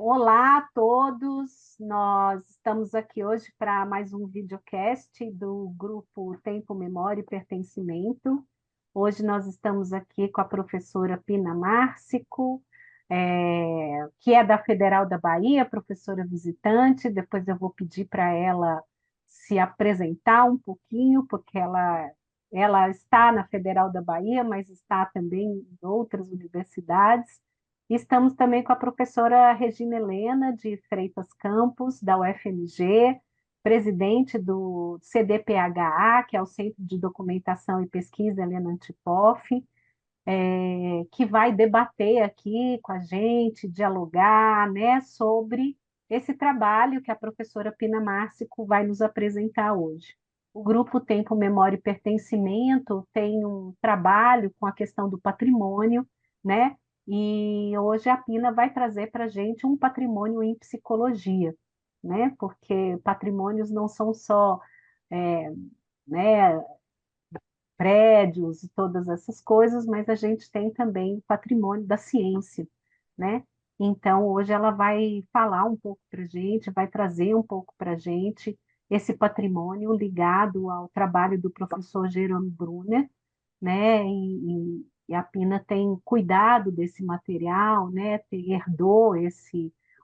Olá a todos, nós estamos aqui hoje para mais um videocast do grupo Tempo, Memória e Pertencimento. Hoje nós estamos aqui com a professora Pina Márcico, que é da Federal da Bahia, professora visitante. Depois eu vou pedir para ela se apresentar um pouquinho, porque ela está na Federal da Bahia, mas está também em outras universidades. Estamos também com a professora Regina Helena de Freitas Campos, da UFMG, presidente do CDPHA, que é o Centro de Documentação e Pesquisa Helena Antipoff, que vai debater aqui com a gente, dialogar, né, sobre esse trabalho que a professora Pina Márcico vai nos apresentar hoje. O Grupo Tempo, Memória e Pertencimento tem um trabalho com a questão do patrimônio, né? E hoje a Pina vai trazer para a gente um patrimônio em psicologia, né? Porque patrimônios não são só, né, prédios e todas essas coisas, mas a gente tem também o patrimônio da ciência, né? Então, hoje ela vai falar um pouco para a gente, vai trazer um pouco para a gente esse patrimônio ligado ao trabalho do professor Jerome Brunner, né? E a Pina tem cuidado desse material, né? Herdou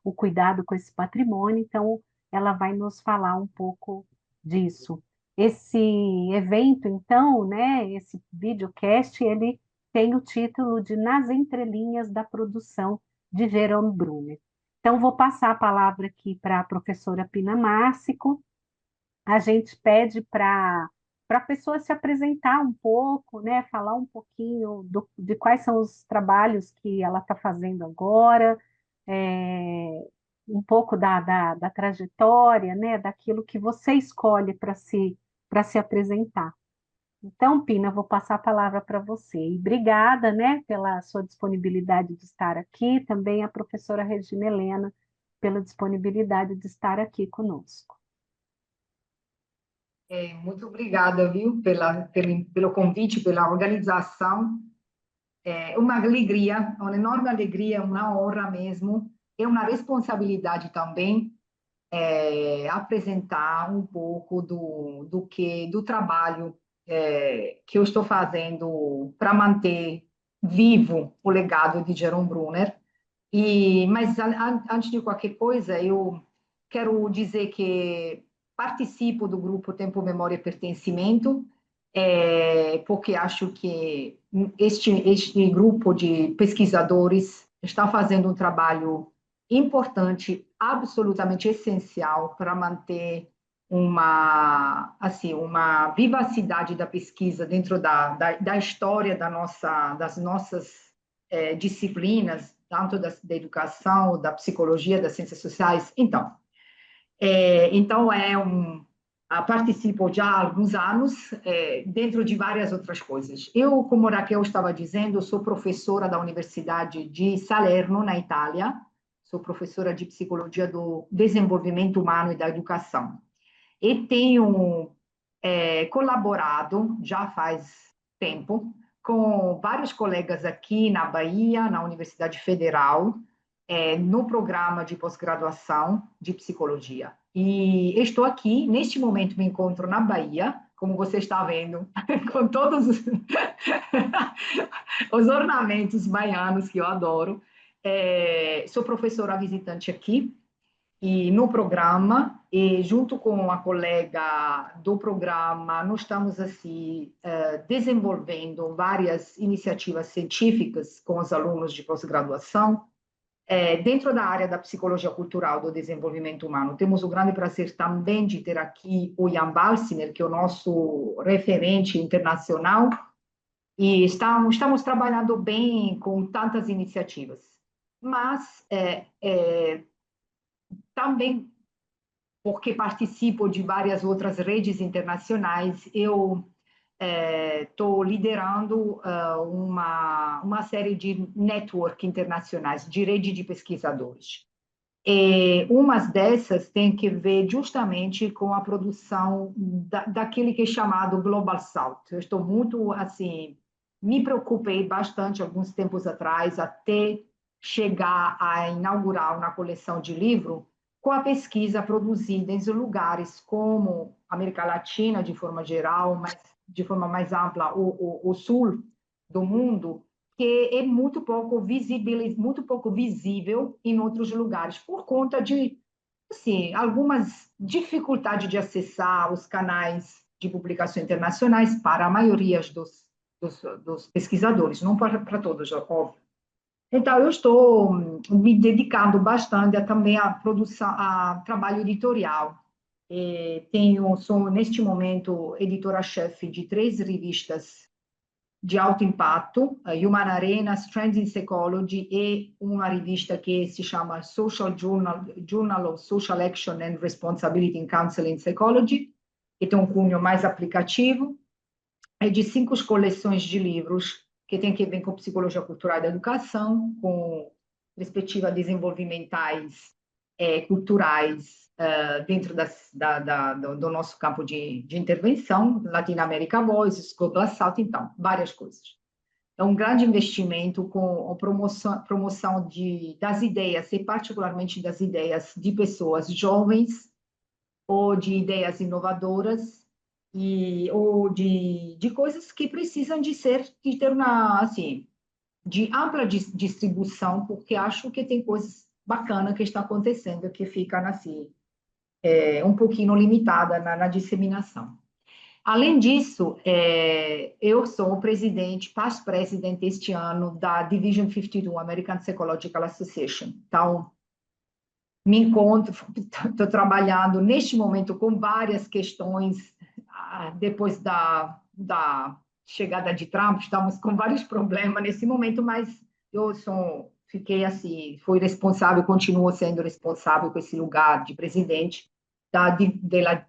o cuidado com esse patrimônio, então ela vai nos falar um pouco disso. Esse evento, então, né? Esse videocast, ele tem o título de Nas Entrelinhas da Produção de Jerome Brunner. Então, vou passar a palavra aqui para a professora Pina Márcico. A gente pede para a pessoa se apresentar um pouco, né? Falar um pouquinho de quais são os trabalhos que ela está fazendo agora, um pouco da trajetória, né? Daquilo que você escolhe para se apresentar. Então, Pina, eu vou passar a palavra para você. E obrigada, né, pela sua disponibilidade de estar aqui, também a professora Regina Helena pela disponibilidade de estar aqui conosco. Muito obrigada, viu, pelo convite, pela organização. É uma alegria, uma enorme alegria, uma honra mesmo. É uma responsabilidade também apresentar um pouco do trabalho que eu estou fazendo para manter vivo o legado de Jerome Brunner. Mas antes de qualquer coisa, eu quero dizer que participo do grupo Tempo, Memória e Pertencimento, porque acho que este grupo de pesquisadores está fazendo um trabalho importante, absolutamente essencial para manter uma vivacidade da pesquisa dentro da história das nossas disciplinas, tanto da educação, da psicologia, das ciências sociais. Participo já há alguns anos, dentro de várias outras coisas. Eu, como a Raquel estava dizendo, sou professora da Universidade de Salerno, na Itália, sou professora de Psicologia do Desenvolvimento Humano e da Educação. E tenho colaborado, já faz tempo, com vários colegas aqui na Bahia, na Universidade Federal, no programa de pós-graduação de psicologia. E estou aqui, neste momento me encontro na Bahia, como você está vendo, com todos os ornamentos baianos que eu adoro. Sou professora visitante aqui, e no programa, e junto com a colega do programa, nós estamos assim desenvolvendo várias iniciativas científicas com os alunos de pós-graduação, dentro da área da psicologia cultural do desenvolvimento humano. Temos o grande prazer também de ter aqui o Jan Balsiner, que é o nosso referente internacional, e estamos trabalhando bem com tantas iniciativas. Mas também, porque participo de várias outras redes internacionais, eu estou liderando uma série de network internacionais, de rede de pesquisadores. E umas dessas tem que ver justamente com a produção daquele que é chamado Global South. Eu estou muito, assim, me preocupei bastante alguns tempos atrás, até chegar a inaugurar uma coleção de livro com a pesquisa produzida em lugares como América Latina, de forma geral, mas de forma mais ampla, o sul do mundo, que é muito pouco visível em outros lugares, por conta de assim, algumas dificuldades de acessar os canais de publicação internacionais para a maioria dos pesquisadores, não para todos, óbvio. Então, eu estou me dedicando bastante também à produção, a trabalho editorial. Sou, neste momento, editora-chefe de 3 revistas de alto impacto, Human Arenas, Trends in Psychology e uma revista que se chama Social Journal of Social Action and Responsibility in Counseling Psychology, que tem um cunho mais aplicativo, de 5 coleções de livros que tem que ver com psicologia cultural da educação, com perspectivas desenvolvimentais, culturais, dentro do nosso campo de intervenção, Latin America Voices, Global South, então, várias coisas. É um grande investimento com a promoção das ideias, e particularmente das ideias de pessoas jovens, ou de ideias inovadoras, ou de coisas que precisam de ter uma, assim, de ampla distribuição, porque acho que tem coisas bacanas que está acontecendo, que ficam assim, um pouquinho limitada na disseminação. Além disso, eu sou past president este ano da Division 52, American Psychological Association. Então, me encontro, estou trabalhando neste momento com várias questões, depois da chegada de Trump, estamos com vários problemas nesse momento, mas eu fiquei assim, fui responsável, continuo sendo responsável por esse lugar de presidente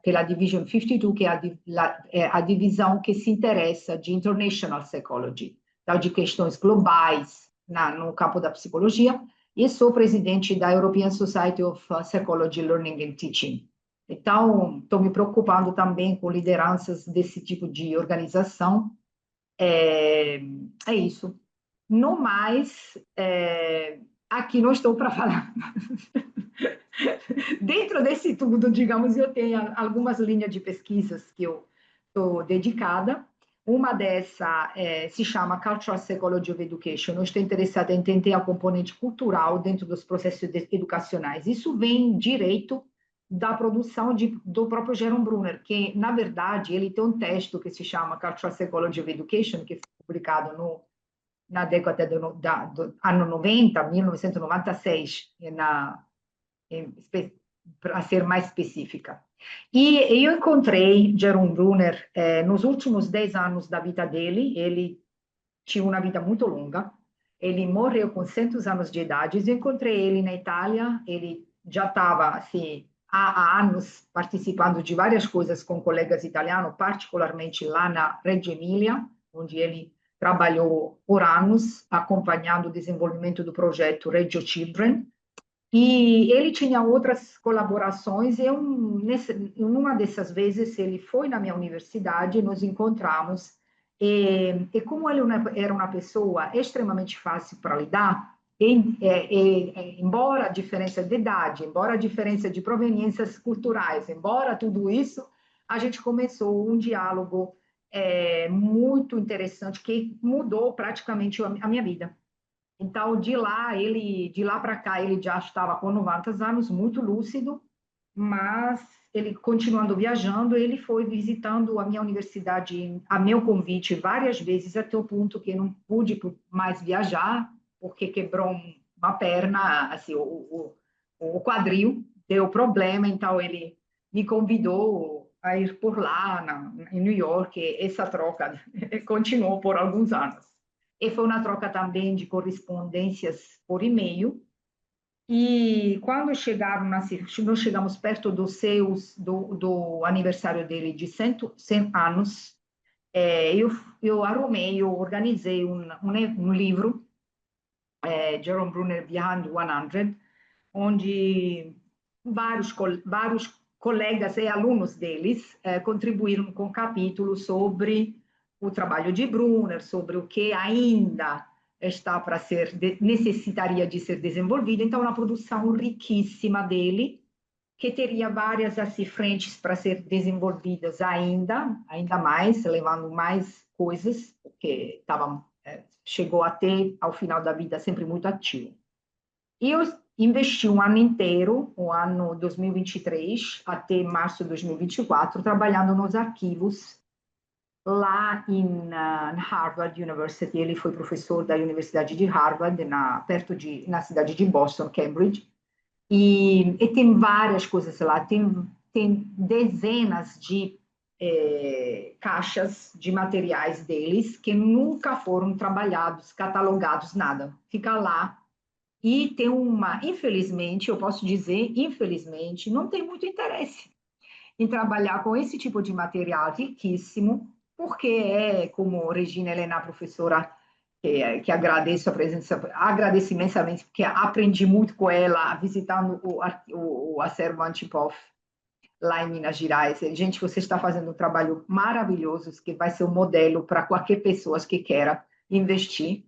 pela Division 52, que é a divisão que se interessa de International Psychology, então, de questões globais no campo da psicologia, e sou presidente da European Society of Psychology, Learning and Teaching. Então, estou me preocupando também com lideranças desse tipo de organização. É isso. No mais, aqui não estou para falar. Dentro desse tudo, digamos, eu tenho algumas linhas de pesquisas que eu estou dedicada. Uma dessa se chama Cultural Psychology of Education. Eu estou interessada em entender a componente cultural dentro dos processos educacionais. Isso vem direito da produção do próprio Jerome Bruner, que, na verdade, ele tem um texto que se chama Cultural Psychology of Education, que foi publicado na década do ano 90, 1996, para ser mais específica. E eu encontrei Jerome Bruner nos últimos 10 anos da vida dele. Ele tinha uma vida muito longa, ele morreu com 100 anos de idade. Eu encontrei ele na Itália, ele já estava assim, há anos participando de várias coisas com colegas italianos, particularmente lá na Reggio Emilia, onde ele trabalhou por anos, acompanhando o desenvolvimento do projeto Reggio Children. E ele tinha outras colaborações, e numa dessas vezes ele foi na minha universidade, nos encontramos, e como ele era uma pessoa extremamente fácil para lidar, embora a diferença de idade, embora a diferença de proveniências culturais, embora tudo isso, a gente começou um diálogo muito interessante, que mudou praticamente a minha vida. Então, de lá para cá, ele já estava com 90 anos, muito lúcido, mas ele continuando viajando, ele foi visitando a minha universidade a meu convite várias vezes, até o ponto que não pude mais viajar, porque quebrou uma perna, assim, o quadril deu problema, então ele me convidou a ir por lá, em New York, e essa troca continuou por alguns anos. E foi uma troca também de correspondências por e-mail. E quando nós chegamos perto do aniversário dele de 100 anos, eu organizei um livro, Jerome Bruner Beyond 100, onde vários colegas e alunos deles contribuíram com capítulos sobre o trabalho de Bruner, sobre o que ainda está para ser, necessitaria de ser desenvolvida. Então, uma produção riquíssima dele, que teria várias assim, frentes para ser desenvolvidas ainda mais, levando mais coisas, porque chegou até ao final da vida sempre muito ativo. E eu investi um ano inteiro, o ano 2023 até março de 2024, trabalhando nos arquivos lá em Harvard University. Ele foi professor da Universidade de Harvard, na cidade de Boston, Cambridge. E tem várias coisas lá, tem dezenas de caixas de materiais deles que nunca foram trabalhados, catalogados, nada. Fica lá. E tem infelizmente, eu posso dizer, infelizmente, não tem muito interesse em trabalhar com esse tipo de material riquíssimo, porque como Regina Helena, professora, que agradeço a presença, agradeço imensamente, porque aprendi muito com ela, visitando o acervo Antipov, lá em Minas Gerais. Gente, você está fazendo um trabalho maravilhoso, que vai ser um modelo para qualquer pessoa que queira investir.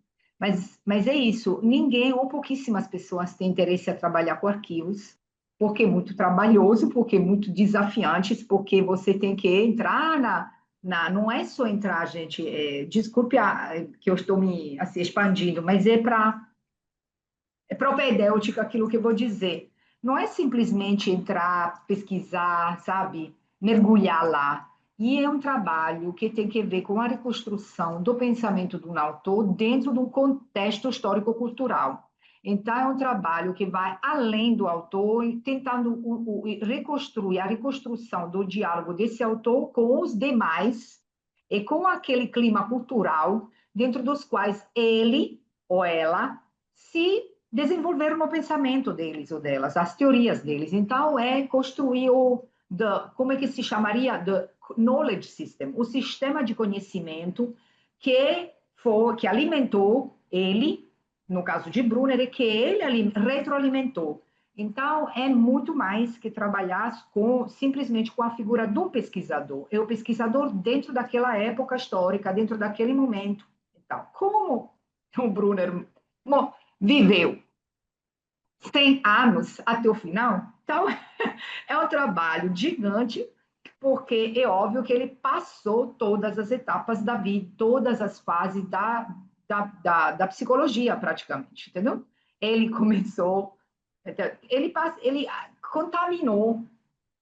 Mas é isso, ninguém ou pouquíssimas pessoas têm interesse a trabalhar com arquivos, porque é muito trabalhoso, porque é muito desafiante, porque você tem que entrar não é só entrar, gente, desculpe que eu estou me assim, expandindo, mas é propedêutica aquilo que eu vou dizer. Não é simplesmente entrar, pesquisar, sabe, mergulhar lá. E é um trabalho que tem que ver com a reconstrução do pensamento de um autor dentro de um contexto histórico-cultural. Então, é um trabalho que vai além do autor, tentando reconstruir a reconstrução do diálogo desse autor com os demais e com aquele clima cultural dentro dos quais ele ou ela se desenvolveram no pensamento deles ou delas, as teorias deles. Então, construir como é que se chamaria? The knowledge system, o sistema de conhecimento que alimentou ele, no caso de Brunner, e que ele retroalimentou. Então, é muito mais que trabalhar simplesmente com a figura do pesquisador. É o pesquisador dentro daquela época histórica, dentro daquele momento. Então, como o Brunner viveu 100 anos até o final, então é um trabalho gigante, porque é óbvio que ele passou todas as etapas da vida, todas as fases da psicologia, praticamente, entendeu? Ele começou, ele contaminou,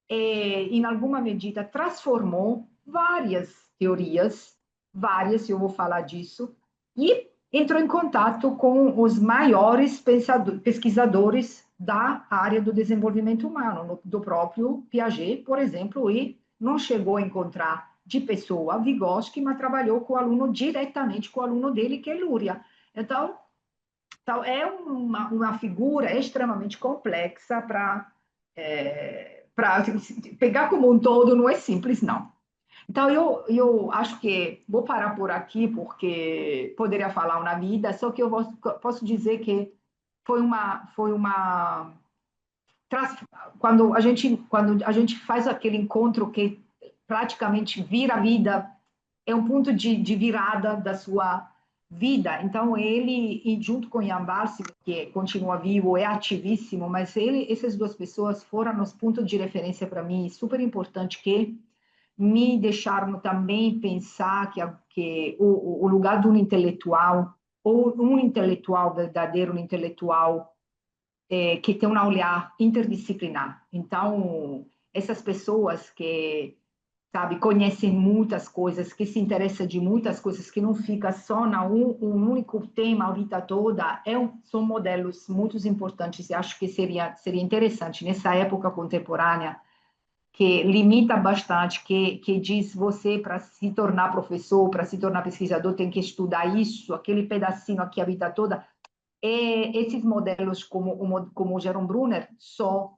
em alguma medida, transformou várias teorias, eu vou falar disso, e entrou em contato com os maiores pesquisadores da área do desenvolvimento humano, do próprio Piaget, por exemplo, e não chegou a encontrar de pessoa Vygotsky, mas trabalhou diretamente com o aluno dele, que é Luria. Então é uma figura extremamente complexa para pegar como um todo, não é simples, não. Então, eu acho que vou parar por aqui, porque poderia falar uma vida, só que eu posso dizer que foi uma quando a gente faz aquele encontro que praticamente vira a vida, é um ponto de virada da sua vida. Então, ele, e junto com Jan Barsi, que continua vivo, é ativíssimo, mas essas duas pessoas foram os pontos de referência para mim, super importante, que me deixaram também pensar que o lugar de um intelectual, ou um intelectual verdadeiro, um intelectual que tem um olhar interdisciplinar. Então, essas pessoas que, sabe, conhecem muitas coisas, que se interessam de muitas coisas, que não fica só um único tema a vida toda, são modelos muito importantes e acho que seria interessante nessa época contemporânea, que limita bastante, que diz você, para se tornar professor, para se tornar pesquisador, tem que estudar isso, aquele pedacinho aqui a vida toda. Esses modelos, como o Jerome Brunner, só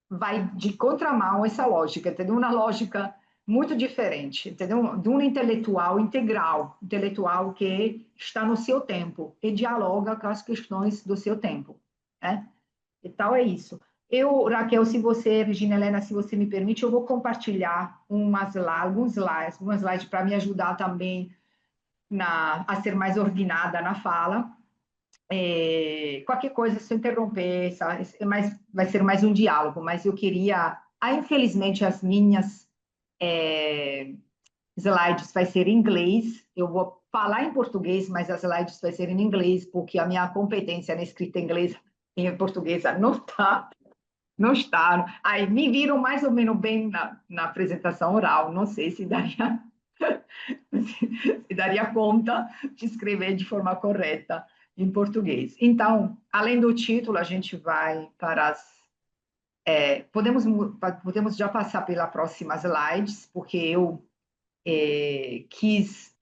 vai de contramão essa lógica, entendeu? Uma lógica muito diferente, entendeu? De um intelectual integral, intelectual que está no seu tempo e dialoga com as questões do seu tempo, né? E tal é isso. Raquel, se você, Regina Helena, se você me permite, eu vou compartilhar alguns slides para me ajudar também a ser mais ordenada na fala. qualquer coisa, se eu interromper, vai ser mais um diálogo, mas eu queria... infelizmente, as minhas slides vai ser em inglês, eu vou falar em português, mas as slides vai ser em inglês, porque a minha competência na escrita em inglês e em portuguesa não está. Não está. Aí me viram mais ou menos bem na apresentação oral. Não sei se daria, se daria conta de escrever de forma correta em português. Então, além do título, a gente vai para as... podemos já passar pela próxima slides, porque eu quis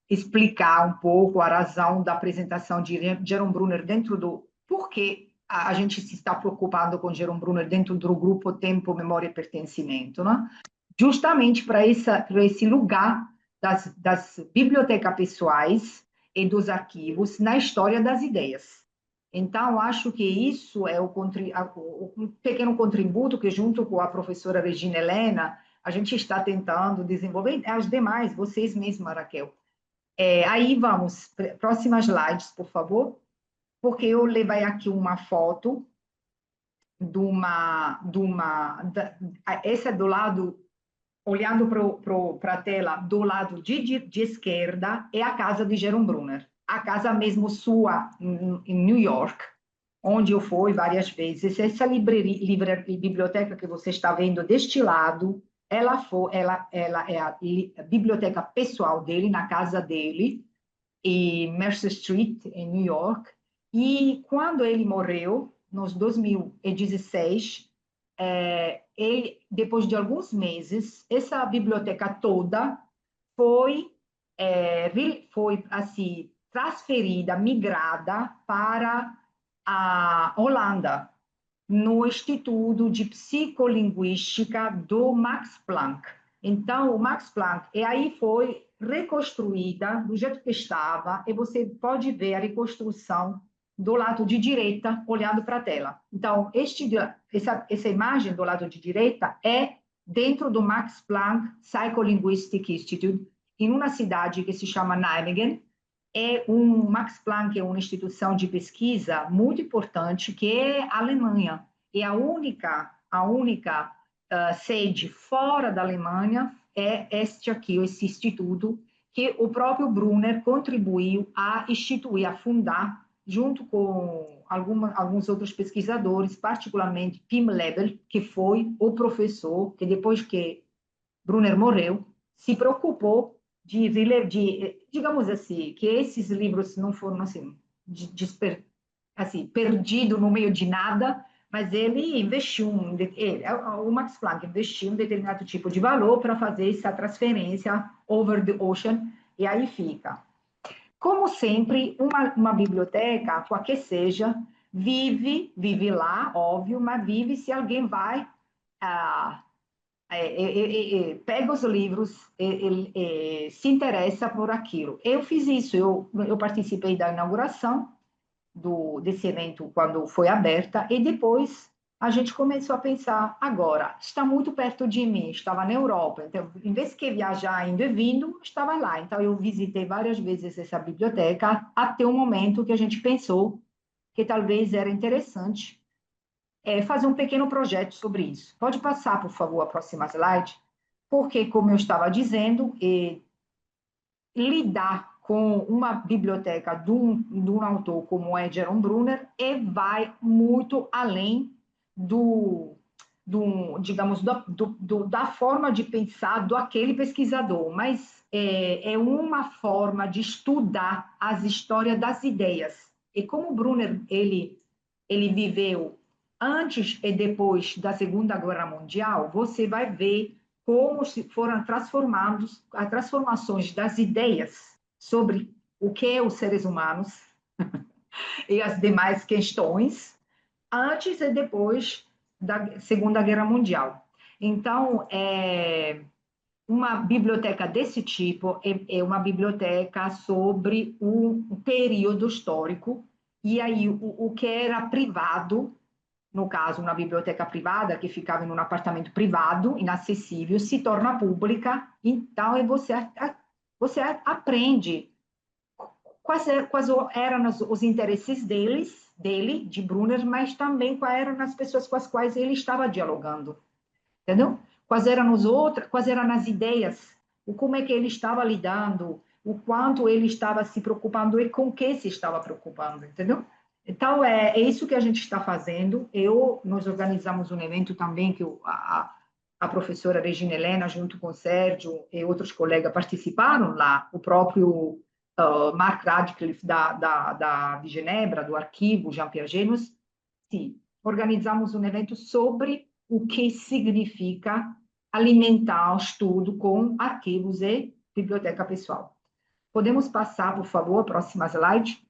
explicar um pouco a razão da apresentação de Jerome Bruner dentro do... Por que a gente se está preocupando com Jerome Bruner dentro do grupo Tempo, Memória e Pertencimento, né? Justamente para esse lugar das bibliotecas pessoais e dos arquivos na história das ideias. Então, acho que isso é um pequeno contributo que, junto com a professora Regina Helena, a gente está tentando desenvolver, as demais, vocês mesma, Raquel. Aí vamos, próximas slides, por favor, porque eu levei aqui uma foto essa é do lado, olhando para a tela, do lado de esquerda, é a casa de Jerome Bruner, a casa mesmo sua, em New York, onde eu fui várias vezes. Essa biblioteca que você está vendo deste lado, ela é a biblioteca pessoal dele, na casa dele, em Mercer Street, em New York. E quando ele morreu, nos 2016, depois de alguns meses, essa biblioteca toda foi assim, transferida, migrada para a Holanda, no Instituto de Psicolinguística do Max Planck. Então, o Max Planck, e aí foi reconstruída do jeito que estava, e você pode ver a reconstrução do lado de direita, olhando para a tela. Então, essa imagem do lado de direita é dentro do Max Planck Psycholinguistic Institute, em uma cidade que se chama Nijmegen. Max Planck é uma instituição de pesquisa muito importante, que é a Alemanha. É a única sede fora da Alemanha é esse instituto, que o próprio Brunner contribuiu a instituir, a fundar, junto com alguns outros pesquisadores, particularmente Pim Lebel, que foi o professor que, depois que Brunner morreu, se preocupou digamos assim, que esses livros não foram assim, perdidos no meio de nada, mas ele investiu, o Max Planck investiu um determinado tipo de valor para fazer essa transferência over the ocean, e aí fica. Como sempre, uma biblioteca, qualquer seja, vive lá, óbvio, mas vive se alguém vai... pega os livros, se interessa por aquilo. Eu fiz isso, eu participei da inauguração desse evento quando foi aberta, e depois a gente começou a pensar, agora, está muito perto de mim, estava na Europa, então, em vez de viajar indo e vindo, estava lá. Então, eu visitei várias vezes essa biblioteca, até o momento que a gente pensou que talvez era interessante fazer um pequeno projeto sobre isso. Pode passar, por favor, a próxima slide, porque, como eu estava dizendo, lidar com uma biblioteca de um autor como é Jerome Bruner vai muito além digamos, da forma de pensar do aquele pesquisador, mas é uma forma de estudar as histórias das ideias. E como Bruner ele viveu antes e depois da Segunda Guerra Mundial, você vai ver como se foram as transformações das ideias sobre o que é os seres humanos e as demais questões antes e depois da Segunda Guerra Mundial. Então, uma biblioteca desse tipo é uma biblioteca sobre um período histórico, e aí o que era privado, no caso, uma biblioteca privada que ficava em um apartamento privado, inacessível, se torna pública. Então, você aprende quais eram os interesses dele, de Brunner, mas também quais eram as pessoas com as quais ele estava dialogando, entendeu? Quais eram as ideias, como é que ele estava lidando, o quanto ele estava se preocupando e com que se estava preocupando, entendeu? Então, é isso que a gente está fazendo. Nós organizamos um evento também que a professora Regina Helena, junto com o Sérgio e outros colegas, participaram lá, o próprio Mark Radcliffe de Genebra, do arquivo Jean Piaget, sim, organizamos um evento sobre o que significa alimentar o estudo com arquivos e biblioteca pessoal. Podemos passar, por favor, a próxima slide?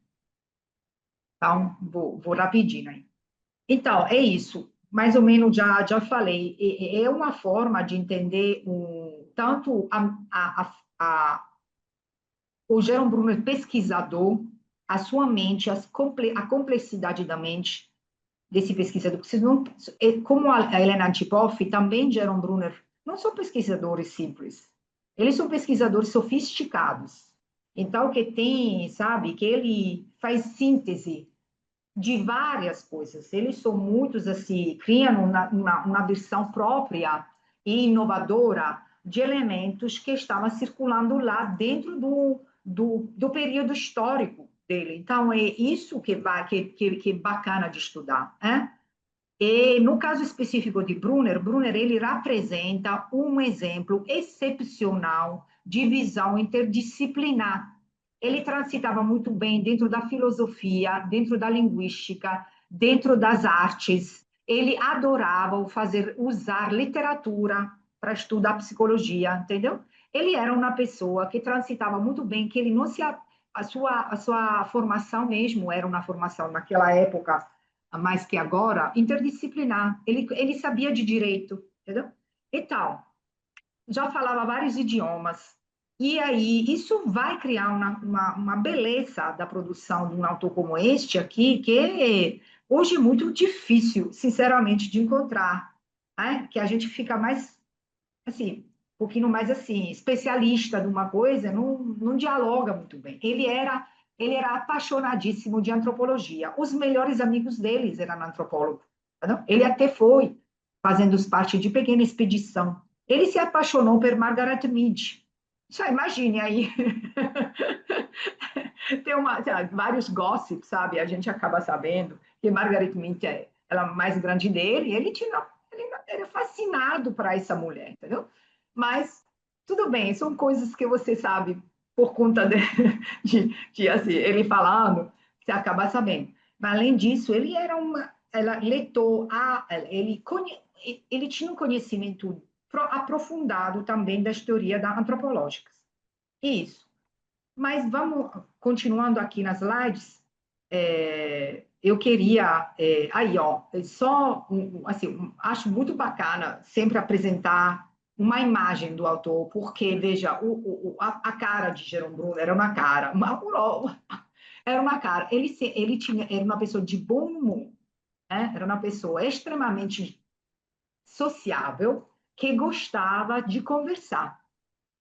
Então, vou rapidinho aí. Então, é isso. Mais ou menos já falei. É uma forma de entender tanto o Jerome Bruner pesquisador, a sua mente, a complexidade da mente desse pesquisador. Como a Helena Antipoff, também Jerome Bruner, não são pesquisadores simples. Eles são pesquisadores sofisticados. Então, que tem, sabe, que ele faz síntese de várias coisas. Eles são muitos, assim, criam uma versão própria e inovadora de elementos que estavam circulando lá dentro do período histórico dele. Então, é isso que é bacana de estudar, né? E no caso específico de Brunner ele representa um exemplo excepcional de visão interdisciplinar. Ele transitava muito bem dentro da filosofia, dentro da linguística, dentro das artes. Ele adorava usar literatura para estudar psicologia, entendeu? Ele era uma pessoa que transitava muito bem, que ele não se a sua formação mesmo era uma formação naquela época mais que agora, interdisciplinar. Ele sabia de direito, entendeu? E tal. Já falava vários idiomas. E aí, isso vai criar uma beleza da produção de um autor como este aqui, que hoje é muito difícil, sinceramente, de encontrar. Né? Que a gente fica mais, assim, um pouquinho mais, assim, especialista de uma coisa, não dialoga muito bem. Ele era apaixonadíssimo de antropologia. Os melhores amigos deles eram antropólogos. Entendeu? Ele até foi fazendo parte de pequena expedição. Ele se apaixonou por Margaret Mead. Já imagine aí. Tem vários gossips, sabe? A gente acaba sabendo que Margaret Mead ela mais grande dele, e ele era fascinado por essa mulher, entendeu? Mas tudo bem, são coisas que você sabe por conta de assim, ele falando, você acaba sabendo. Mas, além disso, ele era leitor, ele tinha um conhecimento aprofundado também das teorias antropológicas. Isso. Mas vamos, continuando aqui nas slides, eu queria, aí, ó, assim, acho muito bacana sempre apresentar uma imagem do autor, porque, veja, a cara de Jerome Bruner era uma cara, era uma cara, era uma pessoa de bom humor, né? Era uma pessoa extremamente sociável, que gostava de conversar.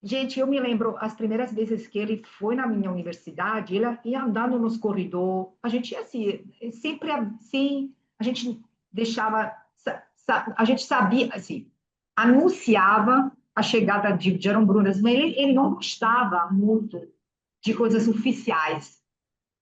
Gente, eu me lembro as primeiras vezes que ele foi na minha universidade, ele ia andando nos corredores, a gente ia assim, sempre assim, a gente deixava, a gente sabia, assim, anunciava a chegada de Jerome Bruner, mas ele não gostava muito de coisas oficiais,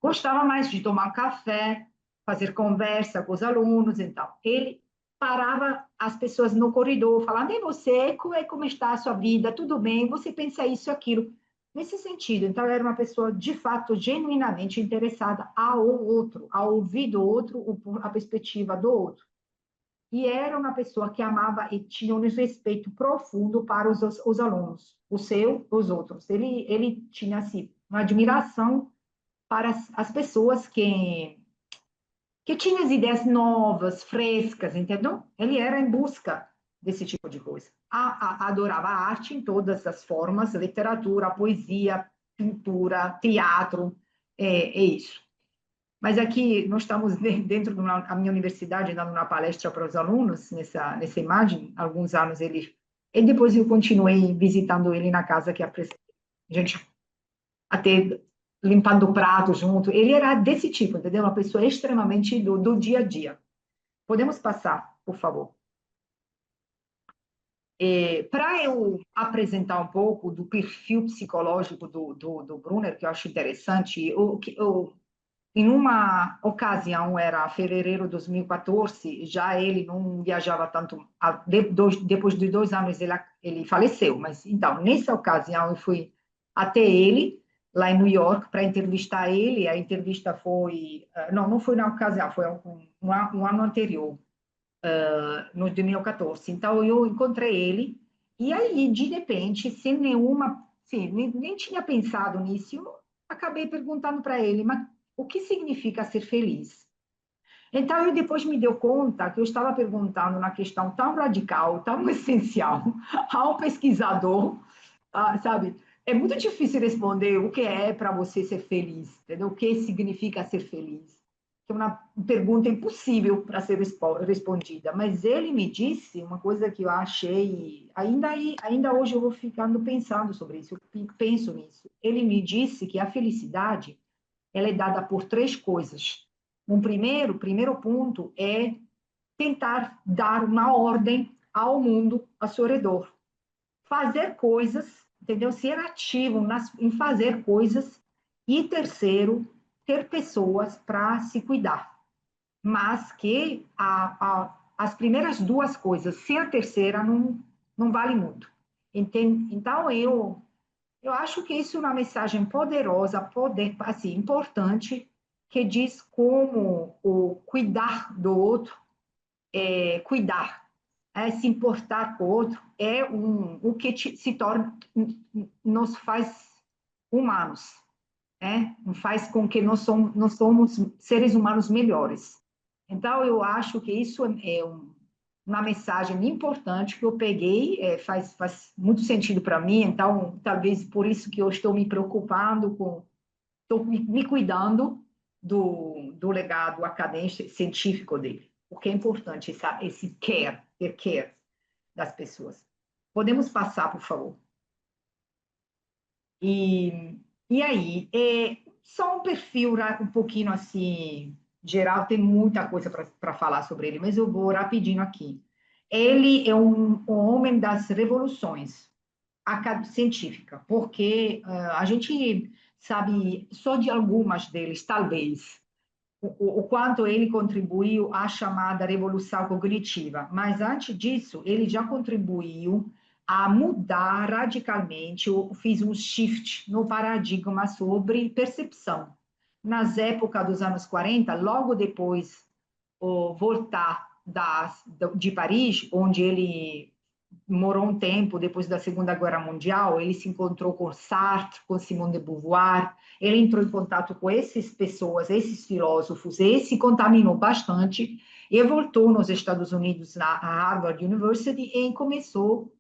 gostava mais de tomar café, fazer conversa com os alunos e tal. Ele parava as pessoas no corredor, falando, e você, como está a sua vida? Tudo bem? Você pensa isso, aquilo? Nesse sentido, então, era uma pessoa, de fato, genuinamente interessada ao outro, ao ouvir do outro, a perspectiva do outro. E era uma pessoa que amava e tinha um respeito profundo para os alunos, o seu, os outros. Ele tinha, assim, uma admiração para as pessoas que tinham as ideias novas, frescas, entendeu? Ele era em busca desse tipo de coisa. Adorava a arte em todas as formas, literatura, poesia, pintura, teatro, é isso. Mas aqui nós estamos dentro da minha universidade, dando uma palestra para os alunos, nessa imagem, alguns anos ele... E depois eu continuei visitando ele na casa que a gente até limpando o prato junto. Ele era desse tipo, entendeu? Uma pessoa extremamente do dia a dia. Podemos passar, por favor. Para eu apresentar um pouco do perfil psicológico do Brunner, que eu acho interessante, em uma ocasião, era fevereiro de 2014, já ele não viajava tanto, depois de 2 anos ele faleceu, mas então, nessa ocasião, eu fui até ele, lá em New York, para entrevistar ele, a entrevista foi, não foi na ocasião, foi um ano anterior, no 2014. Então, eu encontrei ele, e aí, de repente, sem nenhuma, sim, nem tinha pensado nisso, eu acabei perguntando para ele, mas o que significa ser feliz? Então, eu depois me deu conta que eu estava perguntando uma questão tão radical, tão essencial, a um pesquisador, sabe? É muito difícil responder o que é para você ser feliz, entendeu? O que significa ser feliz. É uma pergunta impossível para ser respondida, mas ele me disse uma coisa que eu achei, ainda hoje eu vou ficando pensando sobre isso, eu penso nisso. Ele me disse que a felicidade ela é dada por três coisas. Primeiro ponto é tentar dar uma ordem ao mundo ao seu redor. Fazer coisas, entendeu? Ser ativo em fazer coisas. E terceiro, ter pessoas para se cuidar. Mas que as primeiras duas coisas, sem a terceira, não vale muito. Então, eu acho que isso é uma mensagem poderosa, assim, importante, que diz como o cuidar do outro, cuidar, se importar com o outro, é o que se torna, nos faz humanos, faz com que nós somos seres humanos melhores. Então, eu acho que isso é uma mensagem importante que eu peguei, faz muito sentido para mim, então, talvez por isso que eu estou me preocupando estou me cuidando do legado acadêmico, científico dele, porque é importante esse ter care das pessoas. Podemos passar, por favor? E aí, só um perfil um pouquinho assim, geral, tem muita coisa para falar sobre ele, mas eu vou rapidinho aqui. Ele é um homem das revoluções científica, porque a gente sabe só de algumas deles, talvez, o quanto ele contribuiu à chamada revolução cognitiva, mas antes disso, ele já contribuiu a mudar radicalmente, fiz um shift no paradigma sobre percepção. Nas épocas dos anos 40, logo depois voltar de Paris, onde ele morou um tempo depois da Segunda Guerra Mundial, ele se encontrou com Sartre, com Simone de Beauvoir, ele entrou em contato com essas pessoas, esses filósofos, e se contaminou bastante, e voltou nos Estados Unidos, na Harvard University, e começou,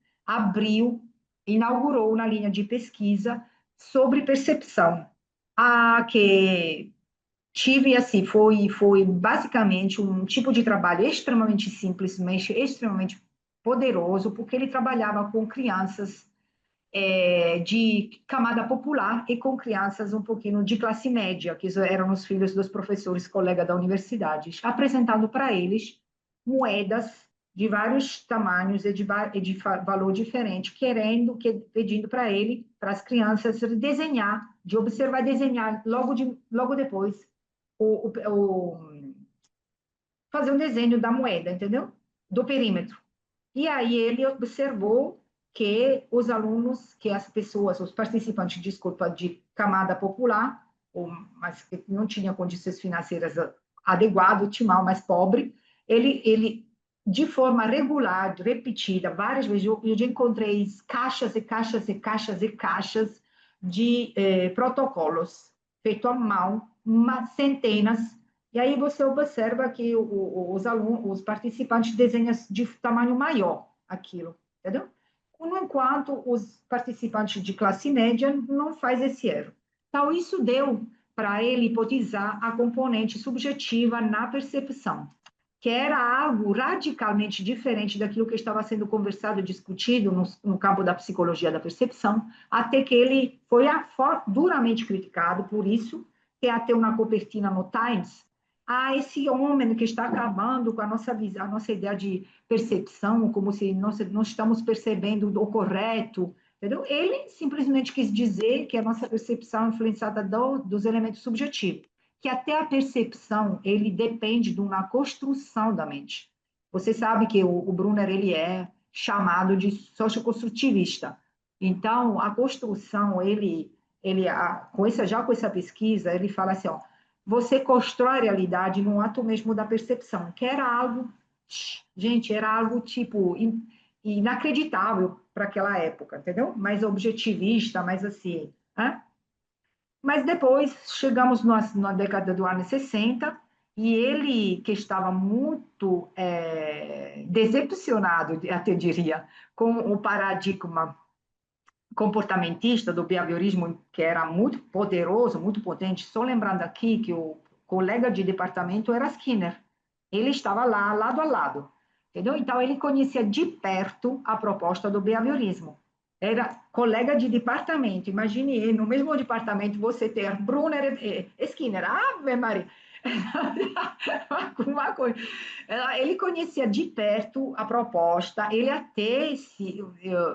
inaugurou uma linha de pesquisa sobre percepção, que tive assim, foi basicamente um tipo de trabalho extremamente simples, mas extremamente poderoso, porque ele trabalhava com crianças de camada popular e com crianças um pouquinho de classe média, que eram os filhos dos professores colegas da universidade, apresentando para eles moedas de vários tamanhos e de valor diferente, pedindo para ele, para as crianças, desenhar, de observar e desenhar logo depois fazer um desenho da moeda, entendeu? Do perímetro. E aí ele observou que os alunos, que as pessoas, os participantes, desculpa, de camada popular, mas que não tinha condições financeiras adequadas, tinha mal mais pobre, ele de forma regular, repetida, várias vezes, eu já encontrei caixas e caixas e caixas e caixas de protocolos feitos à mão, centenas. E aí você observa que os alunos, os participantes desenham de tamanho maior aquilo, entendeu? Enquanto os participantes de classe média não faz esse erro. Então, isso deu para ele hipotizar a componente subjetiva na percepção. que era algo radicalmente diferente daquilo que estava sendo conversado, discutido no campo da psicologia da percepção, até que ele foi duramente criticado por isso, que até uma copertina no Times, esse homem que está acabando com a nossa visão, a nossa ideia de percepção, como se nós não estamos percebendo o correto, entendeu? Ele simplesmente quis dizer que a nossa percepção é influenciada dos elementos subjetivos, que até a percepção ele depende de uma construção da mente. Você sabe que o Brunner ele é chamado de socioconstrutivista. Então, a construção, já com essa pesquisa, ele fala assim, ó, você constrói a realidade no ato mesmo da percepção, que era algo, gente, era algo tipo inacreditável para aquela época, entendeu? Mais objetivista, mais assim, né? Mas depois chegamos na década do ano 60 e ele, que estava muito decepcionado, até diria, com o paradigma comportamentista do behaviorismo, que era muito poderoso, muito potente. Só lembrando aqui que o colega de departamento era Skinner. Ele estava lá, lado a lado. Entendeu? Então, ele conhecia de perto a proposta do behaviorismo. Era colega de departamento. Imagine, no mesmo departamento, você ter Brunner e Skinner. Ave Maria! Uma coisa. Ele conhecia de perto a proposta, ele até,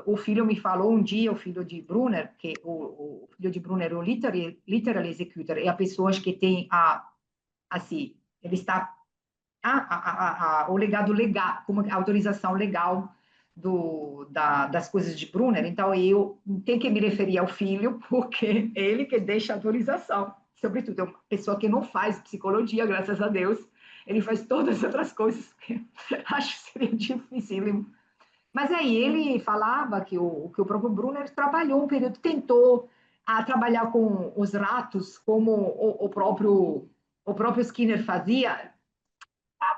o filho me falou um dia, o filho de Brunner, que o filho de Brunner é o literal executor, é a pessoa que tem assim, ele está, o legado legal, como a autorização legal das coisas de Brunner, então eu tenho que me referir ao filho, porque é ele que deixa a autorização, sobretudo, é uma pessoa que não faz psicologia, graças a Deus, ele faz todas as outras coisas que acho que seria difícil. Mas aí ele falava que o próprio Brunner trabalhou um período, tentou trabalhar com os ratos, como o próprio Skinner fazia,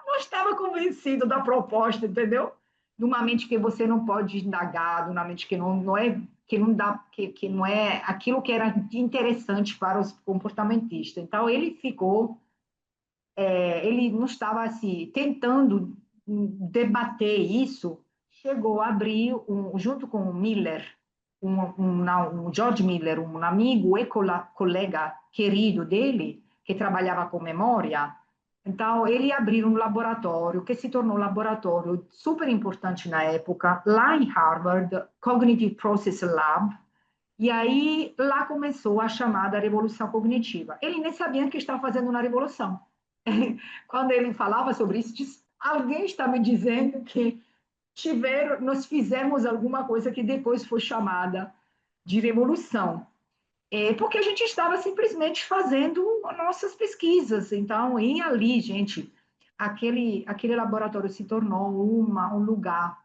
não estava convencido da proposta, entendeu? Numa mente que você não pode indagar, numa mente que não é que não dá que não é aquilo que era interessante para os comportamentistas. Então ele ficou ele não estava assim tentando debater isso, chegou a abrir junto com o Miller, um George Miller, um amigo e colega querido dele que trabalhava com memória. Então ele abriu um laboratório que se tornou um laboratório super importante na época lá em Harvard, Cognitive Process Lab. E aí lá começou a chamada revolução cognitiva. Ele nem sabia que estava fazendo uma revolução. Quando ele falava sobre isso, disse, alguém está me dizendo que nós fizemos alguma coisa que depois foi chamada de revolução. Porque a gente estava simplesmente fazendo nossas pesquisas. Então, e ali, gente, aquele laboratório se tornou um lugar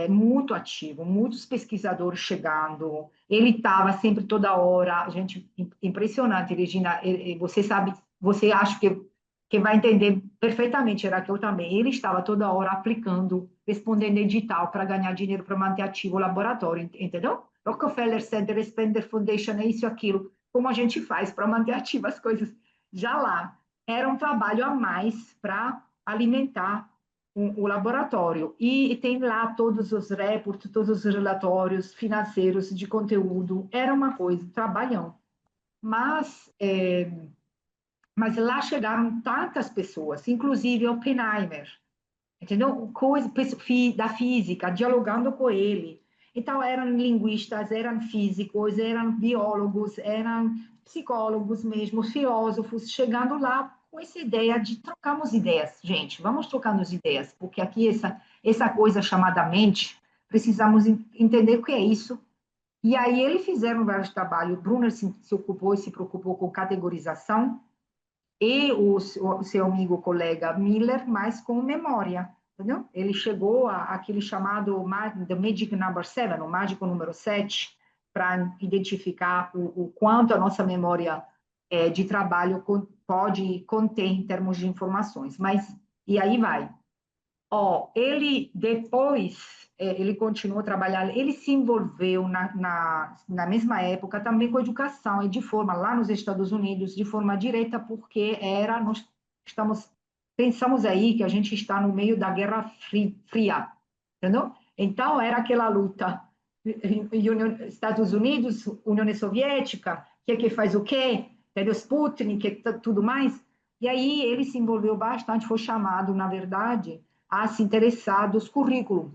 muito ativo, muitos pesquisadores chegando. Ele estava sempre toda hora, gente, impressionante, Regina. Você sabe, você acha que vai entender perfeitamente, era que eu também. Ele estava toda hora aplicando, respondendo edital para ganhar dinheiro para manter ativo o laboratório, entendeu? Rockefeller Center, Spender Foundation, é isso e aquilo. Como a gente faz para manter ativas as coisas? Já lá, era um trabalho a mais para alimentar o laboratório. E tem lá todos os reportes, todos os relatórios financeiros de conteúdo. Era uma coisa, trabalhão. Mas lá chegaram tantas pessoas, inclusive Oppenheimer, entendeu? Coisa da física, dialogando com ele. Então, eram linguistas, eram físicos, eram biólogos, eram psicólogos mesmo, filósofos, chegando lá com essa ideia de trocarmos ideias. Gente, vamos trocando ideias, porque aqui essa coisa chamada mente, precisamos entender o que é isso. E aí eles fizeram vários trabalhos. Brunner se ocupou e se preocupou com categorização, e o seu amigo colega Miller, mas com memória, entendeu? Ele chegou àquele chamado The Magic Number 7, o mágico número 7, para identificar o quanto a nossa memória de trabalho pode conter em termos de informações. E aí vai. Ele depois, ele continuou a trabalhar, ele se envolveu na mesma época também com a educação, e de forma, lá nos Estados Unidos, de forma direta, porque nós estamos pensamos aí que a gente está no meio da Guerra Fria, entendeu? Então, era aquela luta, Estados Unidos, União Soviética, que faz o quê? Entendeu? Sputnik, tudo mais. E aí ele se envolveu bastante, foi chamado, na verdade, a se interessar dos currículos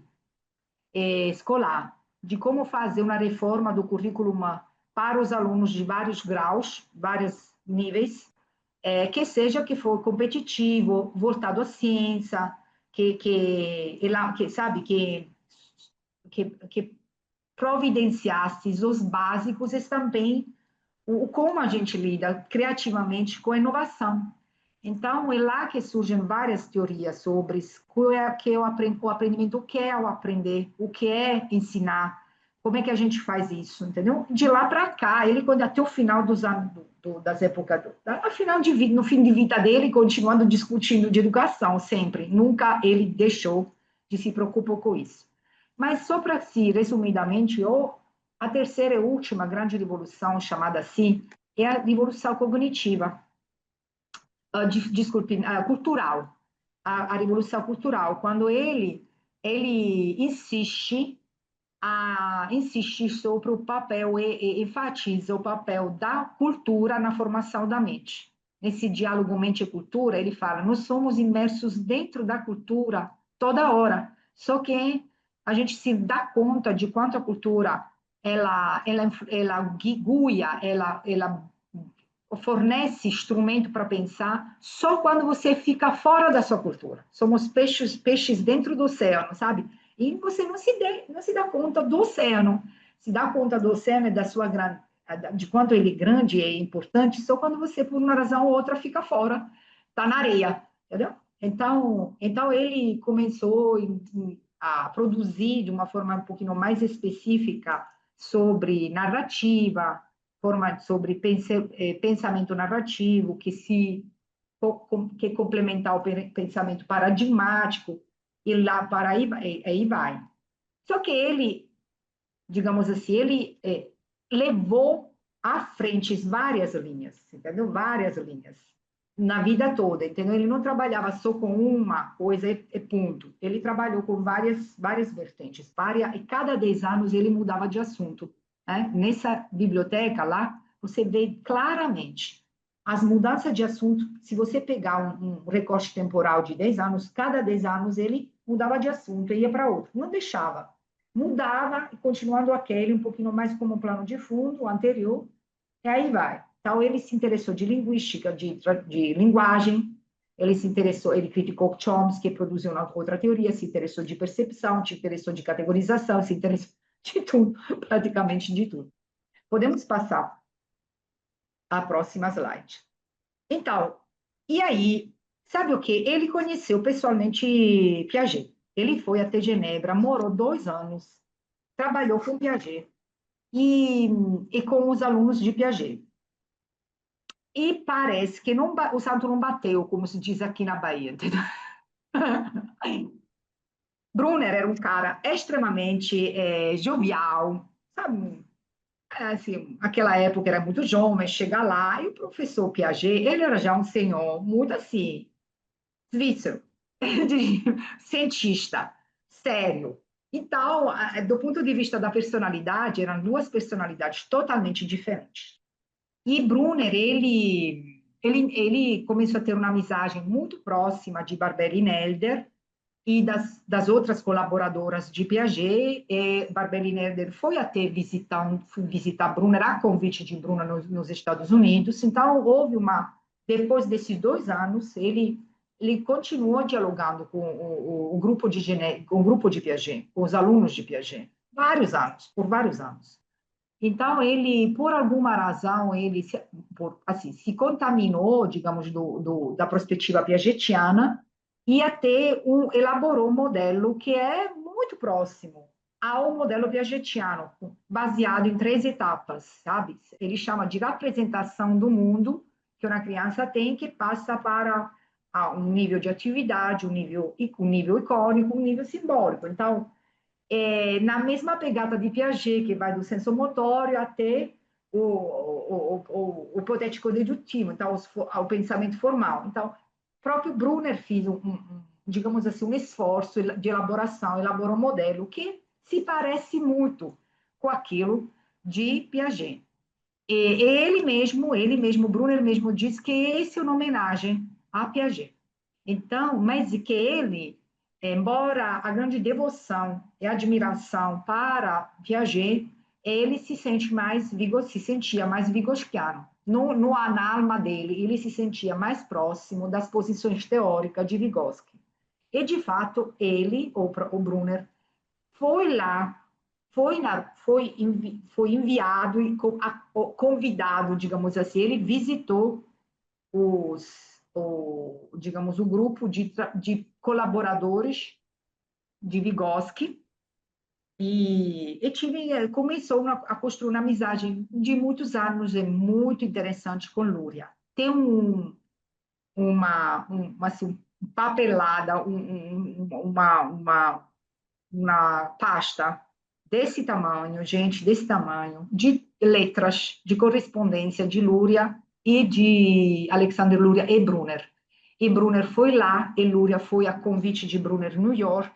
escolar, de como fazer uma reforma do currículo para os alunos de vários graus, vários níveis, que seja que for competitivo, voltado à ciência, sabe, que providenciasse os básicos e também como a gente lida criativamente com a inovação. Então, é lá que surgem várias teorias sobre o aprendimento, o que é o aprender, o que é ensinar, como é que a gente faz isso, entendeu? De lá para cá, ele, quando até o final dos anos, das épocas, no fim de vida dele, continuando discutindo de educação, sempre. Nunca ele deixou de se preocupar com isso. Mas, só para si, resumidamente, a terceira e última grande revolução, chamada assim, é a revolução cognitiva desculpe, cultural, a revolução cultural, quando ele insiste sobre o papel e enfatiza o papel da cultura na formação da mente. Nesse diálogo mente e cultura, ele fala: nós somos imersos dentro da cultura toda hora, só que a gente se dá conta de quanto a cultura ela guia, ela fornece instrumento para pensar só quando você fica fora da sua cultura. Somos peixes dentro do oceano, sabe? E você não se dá conta do oceano. Se dá conta do oceano e de quanto ele é grande e importante só quando você, por uma razão ou outra, fica fora, está na areia, entendeu? Então ele começou a produzir de uma forma um pouquinho mais específica sobre narrativa, sobre pensamento narrativo, que complementar o pensamento paradigmático, e lá para aí vai. Só que ele, digamos assim, ele levou à frente várias linhas, entendeu? Várias linhas, na vida toda, entendeu? Ele não trabalhava só com uma coisa e ponto. Ele trabalhou com várias vertentes. E cada 10 anos ele mudava de assunto. Né? Nessa biblioteca lá, você vê claramente as mudanças de assunto. Se você pegar um recorte temporal de 10 anos, cada 10 anos ele mudava de assunto e ia para outro. Não deixava. Mudava, continuando aquele, um pouquinho mais como plano de fundo, o anterior, e aí vai. Então, ele se interessou de linguística, de linguagem, ele criticou Chomsky, que produziu uma outra teoria, se interessou de percepção, se interessou de categorização, se interessou de tudo, praticamente de tudo. Podemos passar à próxima slide. Então, e aí, sabe o que? Ele conheceu pessoalmente Piaget. Ele foi até Genebra, morou 2 anos, trabalhou com Piaget e com os alunos de Piaget. E parece que o santo não bateu, como se diz aqui na Bahia, entendeu? Brunner era um cara extremamente jovial, sabe? Assim, aquela época era muito jovem, chega lá, e o professor Piaget, ele era já um senhor muito assim, svícero, cientista, sério. Então, do ponto de vista da personalidade, eram duas personalidades totalmente diferentes. E Brunner, ele começou a ter uma amizade muito próxima de Barberi Nelder e das outras colaboradoras de Piaget. Barberi Nelder foi até visitar Brunner a convite de Brunner nos Estados Unidos. Então, depois desses 2 anos, ele continuou dialogando com o grupo de Piaget, com os alunos de Piaget, por vários anos. Então, ele, por alguma razão, se contaminou, digamos, da perspectiva piagetiana e até elaborou um modelo que é muito próximo ao modelo piagetiano, baseado em 3 etapas, sabe? Ele chama de representação do mundo que uma criança tem, que passa para um nível de atividade, um nível icônico, um nível simbólico. Então, na mesma pegada de Piaget, que vai do senso motório até o hipotético dedutivo, então, ao pensamento formal. Então, próprio Brunner fez digamos assim, um esforço de elaboração, elaborou um modelo que se parece muito com aquilo de Piaget. E ele mesmo, Brunner mesmo diz que esse é uma homenagem a Piaget. Então, mas que ele, embora a grande devoção e admiração para Piaget, ele se sentia mais vygotsiano. Na alma dele, ele se sentia mais próximo das posições teóricas de Vygotsky. E, de fato, ele, o Brunner, foi lá, foi enviado e convidado, digamos assim, ele visitou digamos, o grupo de colaboradores de Vygotsky começou a construir uma amizade de muitos anos, é muito interessante com Lúria. Tem assim, papelada, uma pasta desse tamanho, gente, desse tamanho, de letras de correspondência de Lúria e de Alexander Lúria e Brunner. E Brunner foi lá, e Lúria foi a convite de Brunner em New York,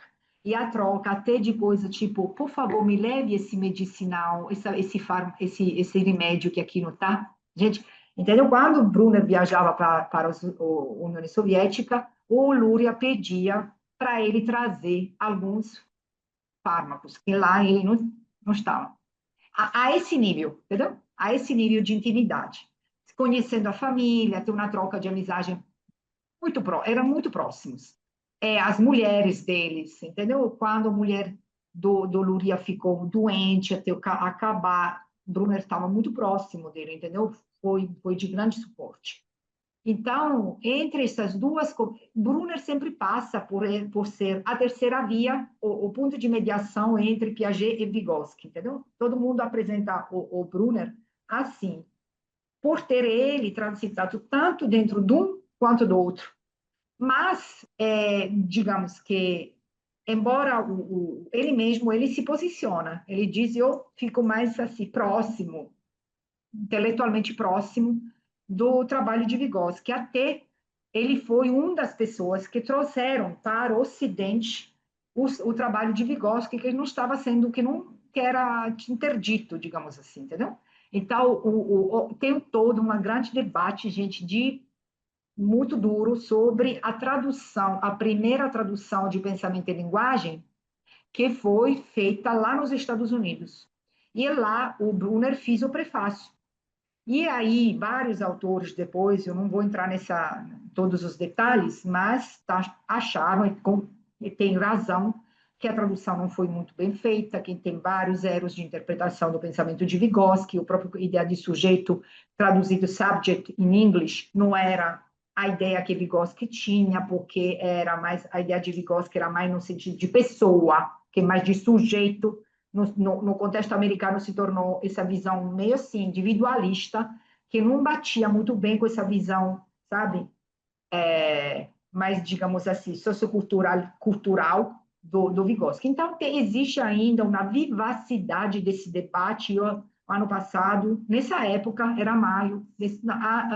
e a troca até de coisa tipo, por favor, me leve esse medicinal, esse remédio que aqui não está. Gente, entendeu? Quando Brunner viajava para a União Soviética, o Lúria pedia para ele trazer alguns fármacos, que lá ele não estava. A esse nível, entendeu? A esse nível de intimidade. Conhecendo a família, ter uma troca de amizade eram muito próximos. As mulheres deles, entendeu? Quando a mulher do Luria ficou doente, até acabar, Brunner estava muito próximo dele, entendeu? Foi de grande suporte. Então, entre essas duas, Brunner sempre passa por ser a terceira via, o ponto de mediação entre Piaget e Vygotsky, entendeu? Todo mundo apresenta o Brunner assim, por ter ele transitado tanto dentro de um quanto do outro. Mas, digamos que, embora ele mesmo, ele se posiciona, ele diz, eu fico mais assim, próximo, intelectualmente próximo do trabalho de Vygotsky, que até ele foi uma das pessoas que trouxeram para o Ocidente o trabalho de Vygotsky, que não estava sendo, que era interdito, digamos assim, entendeu? Então, tem todo um grande debate, gente, muito duro sobre a tradução, a primeira tradução de pensamento e linguagem, que foi feita lá nos Estados Unidos. E lá o Brunner fez o prefácio. E aí, vários autores depois, eu não vou entrar todos os detalhes, mas acharam, e tem razão, que a tradução não foi muito bem feita, que tem vários erros de interpretação do pensamento de Vygotsky, a própria ideia de sujeito traduzido subject in English não era a ideia que Vygotsky tinha, porque a ideia de Vygotsky era mais no sentido de pessoa, que mais de sujeito. No contexto americano se tornou essa visão meio assim, individualista, que não batia muito bem com essa visão, sabe, mais, digamos assim, sociocultural do Vygotsky. Então, existe ainda uma vivacidade desse debate. Ano passado, nessa época, era maio,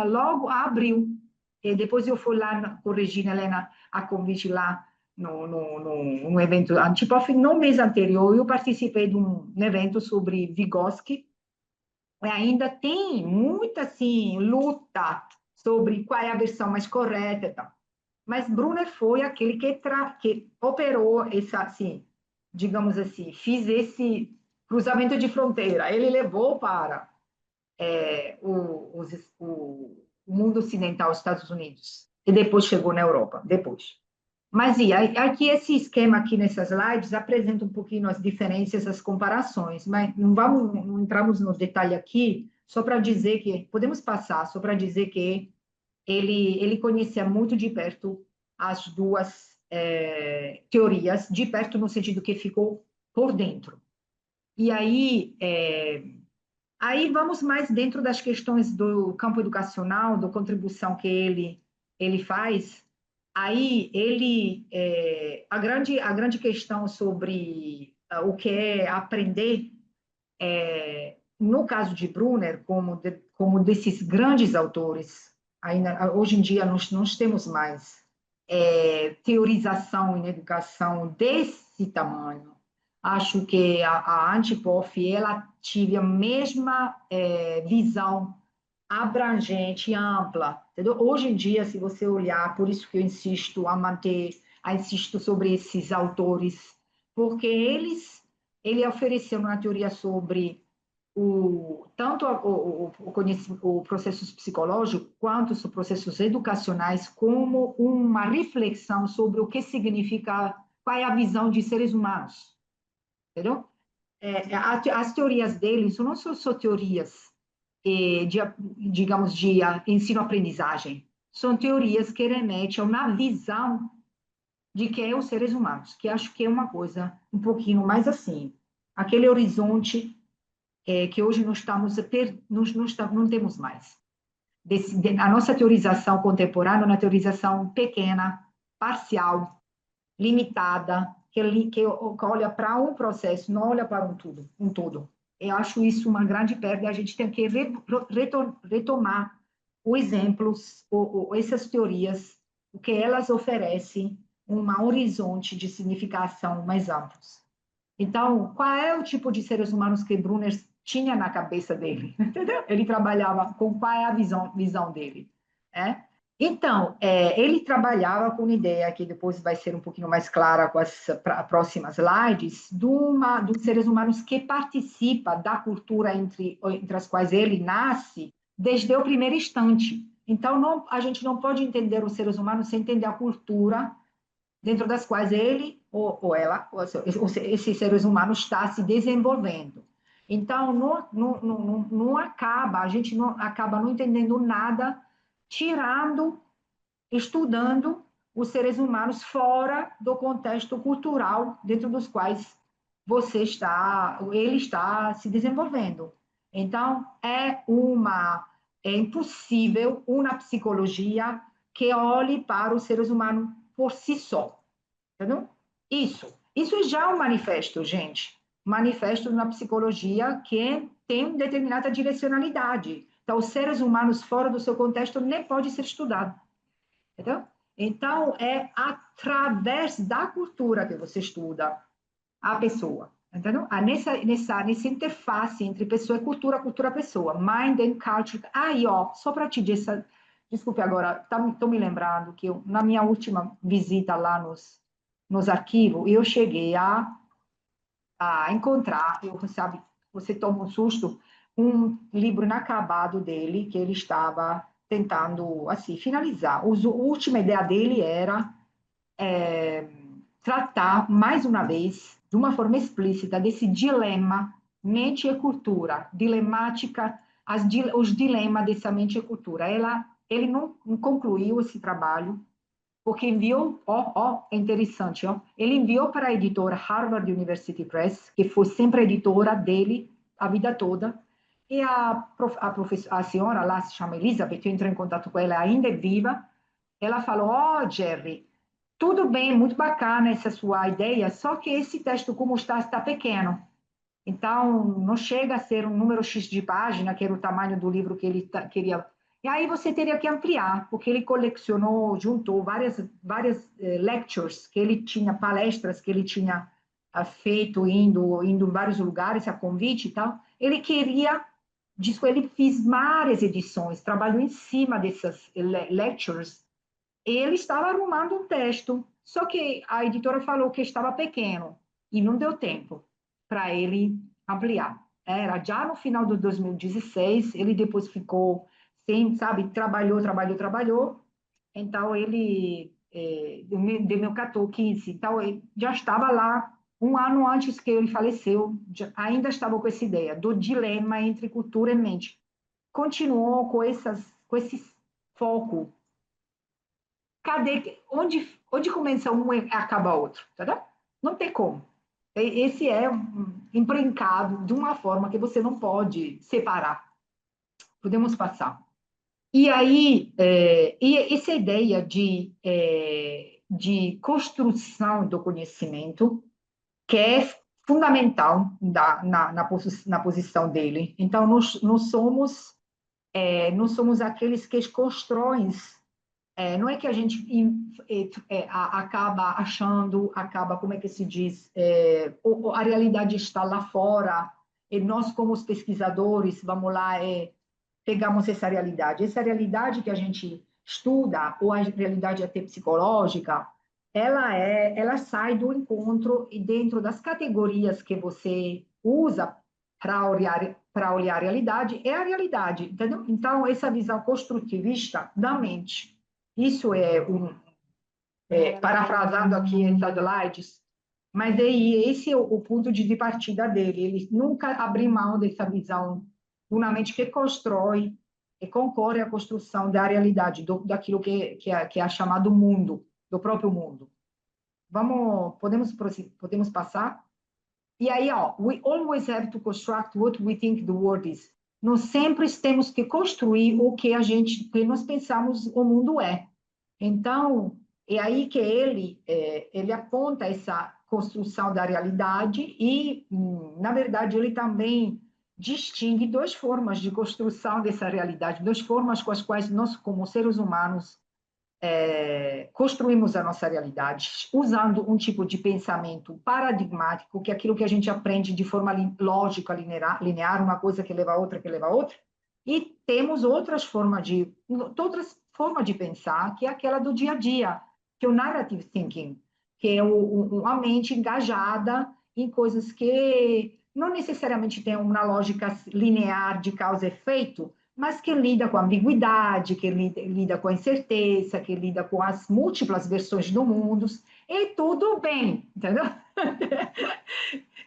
logo abril, e depois eu fui lá corrigir, Helena, a convite lá no evento Antipof. No mês anterior, eu participei de um evento sobre Vygotsky, e ainda tem muita assim, luta sobre qual é a versão mais correta e tal. Mas Brunner foi aquele que operou essa, assim, digamos assim, fiz esse cruzamento de fronteira. Ele levou para o mundo ocidental, os Estados Unidos, e depois chegou na Europa, depois. Mas aqui esse esquema aqui nessas lives apresenta um pouquinho as diferenças, as comparações, mas não entramos no detalhe aqui, só para dizer que, podemos passar, só para dizer que ele conhecia muito de perto as duas teorias, de perto no sentido que ficou por dentro. E aí vamos mais dentro das questões do campo educacional, da contribuição que ele faz. Aí a grande questão sobre o que é aprender, no caso de Brunner, como desses grandes autores ainda, hoje em dia nós não temos mais teorização em educação desse tamanho. Acho que a Antiprof, ela teve a mesma visão abrangente e ampla, entendeu? Hoje em dia, se você olhar, por isso que eu insisto sobre esses autores, porque ele ofereceu uma teoria sobre tanto o processos psicológicos quanto os processos educacionais como uma reflexão sobre o que significa, qual é a visão de seres humanos, entendeu? As teorias deles não são só teorias de, digamos, de ensino-aprendizagem, são teorias que remetem a uma visão de que é os seres humanos, que acho que é uma coisa um pouquinho mais assim, aquele horizonte que hoje não temos mais. A nossa teorização contemporânea é uma teorização pequena, parcial, limitada, que olha para um processo, não olha para um todo. Eu acho isso uma grande perda, a gente tem que retomar os exemplos, essas teorias, o que elas oferecem, um horizonte de significação mais amplos. Então, qual é o tipo de seres humanos que Brunner tinha na cabeça dele? Entendeu? Ele trabalhava com qual é a visão dele? Então, ele trabalhava com uma ideia que depois vai ser um pouquinho mais clara com as próximas slides, dos seres humanos que participam da cultura entre as quais ele nasce desde o primeiro instante. Então, a gente não pode entender os seres humanos sem entender a cultura dentro das quais ele ou ela, esses seres humanos está se desenvolvendo. Então, não acaba, a gente não acaba não entendendo nada, estudando os seres humanos fora do contexto cultural dentro dos quais ele está se desenvolvendo. Então, é impossível uma psicologia que olhe para os seres humanos por si só. Entendeu? Isso já é um manifesto, gente. Manifesto na psicologia que tem determinada direcionalidade. Então, os seres humanos fora do seu contexto nem pode ser estudado. Entendeu? Então, é através da cultura que você estuda a pessoa. Entendeu? Nessa interface entre pessoa e cultura, cultura-pessoa. Mind and culture. Aí, ó, só para te dizer, desculpe agora, estou me lembrando que na minha última visita lá nos arquivos, eu cheguei a encontrar, sabe, você toma um susto, um livro inacabado dele, que ele estava tentando, assim, finalizar. A última ideia dele era tratar, mais uma vez, de uma forma explícita, desse dilema mente e cultura, os dilemas dessa mente e cultura. Ele não concluiu esse trabalho, porque enviou, é interessante, ele enviou para a editora Harvard University Press, que foi sempre a editora dele a vida toda, e a senhora lá se chama Elizabeth, eu entrei em contato com ela, ainda é viva, ela falou, Jerry, tudo bem, muito bacana essa sua ideia, só que esse texto como está pequeno, então não chega a ser um número X de página, que era o tamanho do livro que ele queria. E aí você teria que ampliar, porque ele colecionou, juntou várias lectures que ele tinha, palestras que ele tinha feito, indo em vários lugares, a convite e tal. Ele fez várias edições, trabalhou em cima dessas lectures. Ele estava arrumando um texto, só que a editora falou que estava pequeno e não deu tempo para ele ampliar. Era já no final de 2016, ele depois ficou sem, sabe, trabalhou. Então, ele, de 2014, então, ele já estava lá, um ano antes que ele faleceu, ainda estava com essa ideia do dilema entre cultura e mente. Continuou com esse foco. Onde começa um e acaba outro? Entendeu? Não tem como. Esse é imbrincado de uma forma que você não pode separar. Podemos passar. E aí, essa ideia de construção do conhecimento, que é fundamental na posição dele. Então, nós somos Nós somos aqueles que constroem. Não é que a gente acaba achando, como é que se diz, a realidade está lá fora, e nós, como os pesquisadores, vamos lá, pegamos essa realidade. Essa realidade que a gente estuda, ou a realidade até psicológica, ela sai do encontro e dentro das categorias que você usa para olhar a realidade, é a realidade, entendeu? Então, essa visão construtivista da mente, isso parafrasando aqui em slides, mas esse é o ponto de partida dele. Ele nunca abriu mão dessa visão de uma mente que constrói e concorre à construção da realidade, daquilo que é chamado mundo, do próprio mundo. Podemos passar? E aí, we always have to construct what we think the world is. Nós sempre temos que construir o que nós pensamos o mundo é. Então, é aí que ele aponta essa construção da realidade e, na verdade, ele também distingue duas formas de construção dessa realidade, duas formas com as quais nós, como seres humanos, construímos a nossa realidade, usando um tipo de pensamento paradigmático, que é aquilo que a gente aprende de forma lógica, linear, uma coisa que leva a outra, e temos outras formas de pensar, que é aquela do dia a dia, que é o narrative thinking, que é uma mente engajada em coisas que não necessariamente têm uma lógica linear de causa e efeito, mas que lida com a ambiguidade, que lida com a incerteza, que lida com as múltiplas versões do mundo, e tudo bem, entendeu?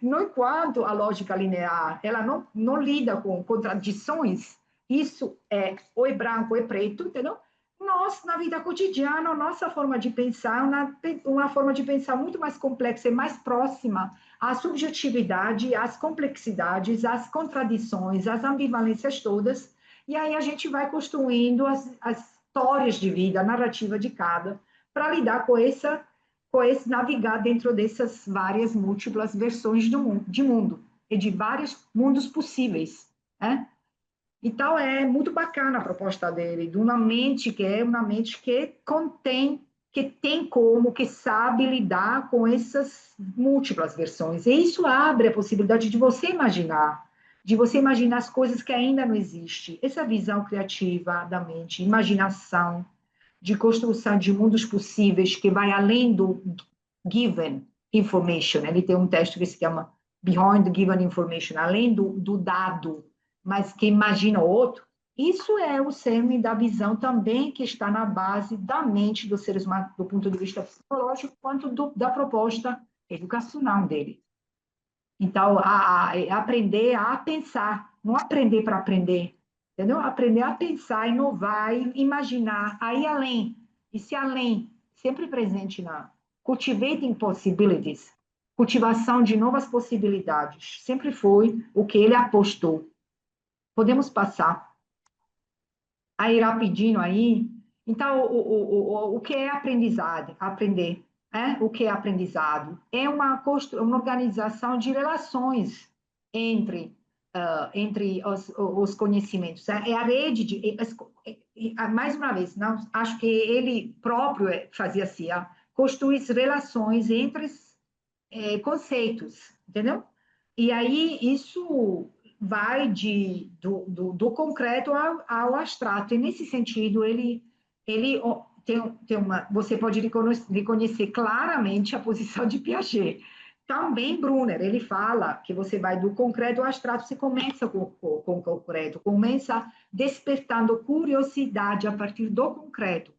No enquanto a lógica linear, ela não lida com contradições, isso ou é branco ou é preto, entendeu? Nós, na vida cotidiana, a nossa forma de pensar é uma forma de pensar muito mais complexa e mais próxima à subjetividade, às complexidades, às contradições, às ambivalências todas, e aí a gente vai construindo as histórias de vida, a narrativa de cada, para lidar com esse navegar dentro dessas várias múltiplas versões de mundo, e de vários mundos possíveis, né? Então, é muito bacana a proposta dele, de uma mente que contém, que tem como, que sabe lidar com essas múltiplas versões. E isso abre a possibilidade de você imaginar as coisas que ainda não existem. Essa visão criativa da mente, imaginação, de construção de mundos possíveis que vai além do given information. Ele tem um texto que se chama Beyond the Given Information, além do dado, mas que imagina o outro. Isso é o cerne da visão também que está na base da mente dos seres humanos, do ponto de vista psicológico, quanto da proposta educacional dele. Então, aprender a pensar, não aprender para aprender, entendeu? Aprender a pensar, inovar, imaginar, aí além, esse além, sempre presente na cultivating possibilities, cultivação de novas possibilidades, sempre foi o que ele apostou. Podemos passar aí rapidinho aí. Então, o que é aprendizado? Aprender. O que é aprendizado? É uma organização de relações entre os conhecimentos. É a rede de... mais uma vez, não, acho que ele próprio fazia assim, construir relações entre conceitos, entendeu? E aí isso vai do concreto ao abstrato. E nesse sentido, ele tem você pode reconhecer claramente a posição de Piaget. Também Brunner, ele fala que você vai do concreto ao abstrato, você começa com o concreto, começa despertando curiosidade a partir do concreto.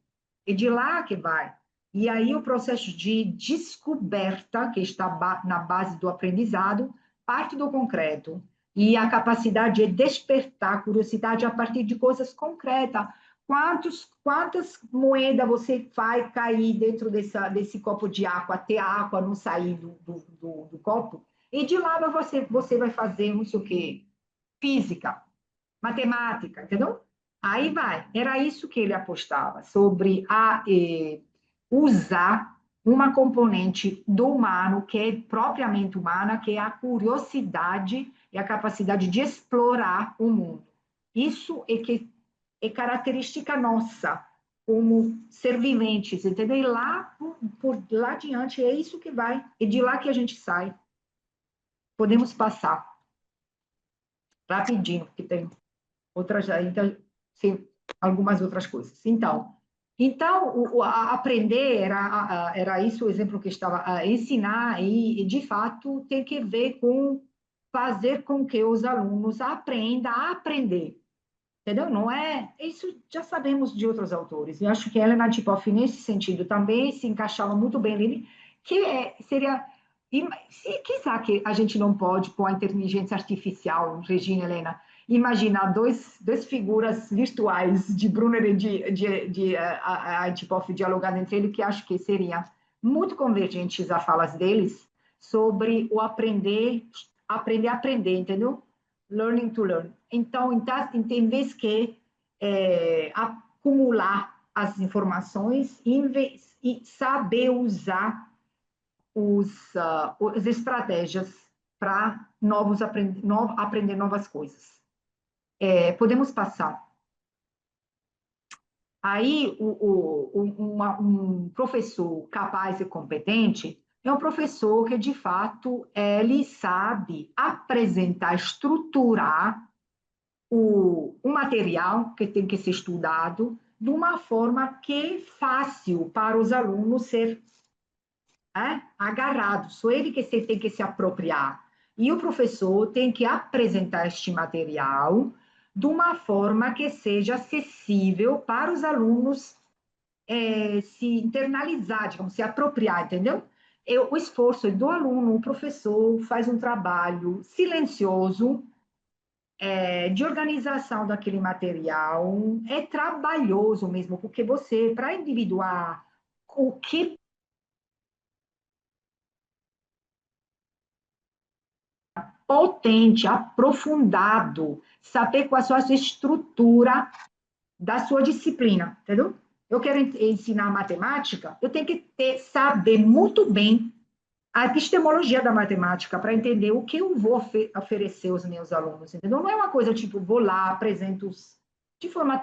E de lá que vai. E aí o processo de descoberta, que está na base do aprendizado, parte do concreto. E a capacidade de despertar curiosidade a partir de coisas concretas. Quantas moedas você vai cair dentro desse copo de água, até a água não sair do copo? E de lá você vai fazer, não sei o quê, física, matemática, entendeu? Aí vai. Era isso que ele apostava, sobre usar uma componente do humano, que é propriamente humana, que é a curiosidade e a capacidade de explorar o mundo. Isso é que é característica nossa, como ser viventes, entendeu? E lá, por lá adiante, é isso que vai, é de lá que a gente sai. Podemos passar rapidinho, porque tem outras, então, sim, algumas outras coisas. Então aprender era isso o exemplo que estava a ensinar e de fato tem que ver com fazer com que os alunos aprendam a aprender, entendeu? Não é isso já sabemos de outros autores. E acho que Helena Tipov nesse sentido também se encaixava muito bem ali, seria se quiser que a gente não pode com a inteligência artificial, Regina Helena, imaginar dois figuras virtuais de Brunner e de Antipov dialogando entre eles, que acho que seria muito convergentes as falas deles sobre o aprender a aprender, entendeu? Learning to learn. Então, em vez que acumular as informações e saber usar as estratégias para aprender novas coisas. Podemos passar. Aí, um professor capaz e competente é um professor que, de fato, ele sabe apresentar, estruturar o material que tem que ser estudado de uma forma que é fácil para os alunos ser agarrados. Só ele que tem que se apropriar. E o professor tem que apresentar este material de uma forma que seja acessível para os alunos se internalizar, digamos, se apropriar, entendeu? O esforço é do aluno, o professor faz um trabalho silencioso, de organização daquele material, é trabalhoso mesmo, porque você, para individuar o que potente, aprofundado, saber qual é a sua estrutura da sua disciplina, entendeu? Eu quero ensinar matemática, eu tenho que saber muito bem a epistemologia da matemática para entender o que eu vou oferecer aos meus alunos, entendeu? Não é uma coisa tipo, vou lá, apresento de forma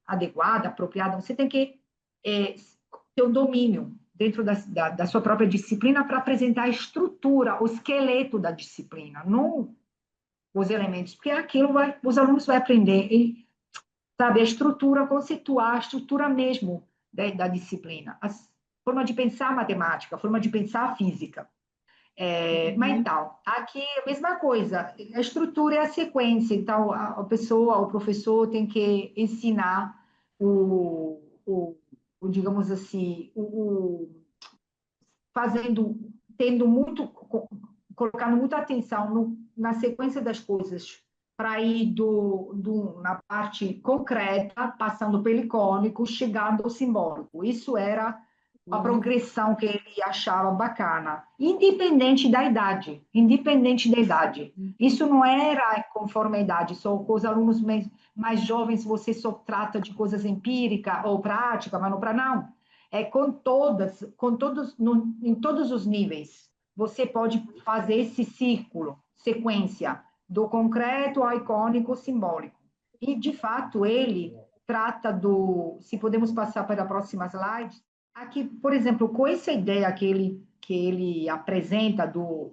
adequada, apropriada, você tem que ter um domínio dentro da sua própria disciplina para apresentar a estrutura, o esqueleto da disciplina, não os elementos, porque aquilo os alunos vão aprender, sabe, a estrutura conceitual, a estrutura mesmo da disciplina, a forma de pensar a matemática, a forma de pensar a física. Mas então, aqui é a mesma coisa, a estrutura é a sequência, então a pessoa, o professor tem que ensinar digamos assim, tendo muito, colocando muita atenção na sequência das coisas, para ir na parte concreta, passando pelo icônico, chegando ao simbólico. Isso era a progressão que ele achava bacana, independente da idade, independente da idade. Isso não era conforme a idade, só com os alunos mais jovens você só trata de coisas empíricas ou práticas, mas não. É com todos, em todos os níveis. Você pode fazer esse círculo, sequência, do concreto ao icônico simbólico. E, de fato, ele trata se podemos passar para a próxima slide, aqui, por exemplo, com essa ideia que ele apresenta do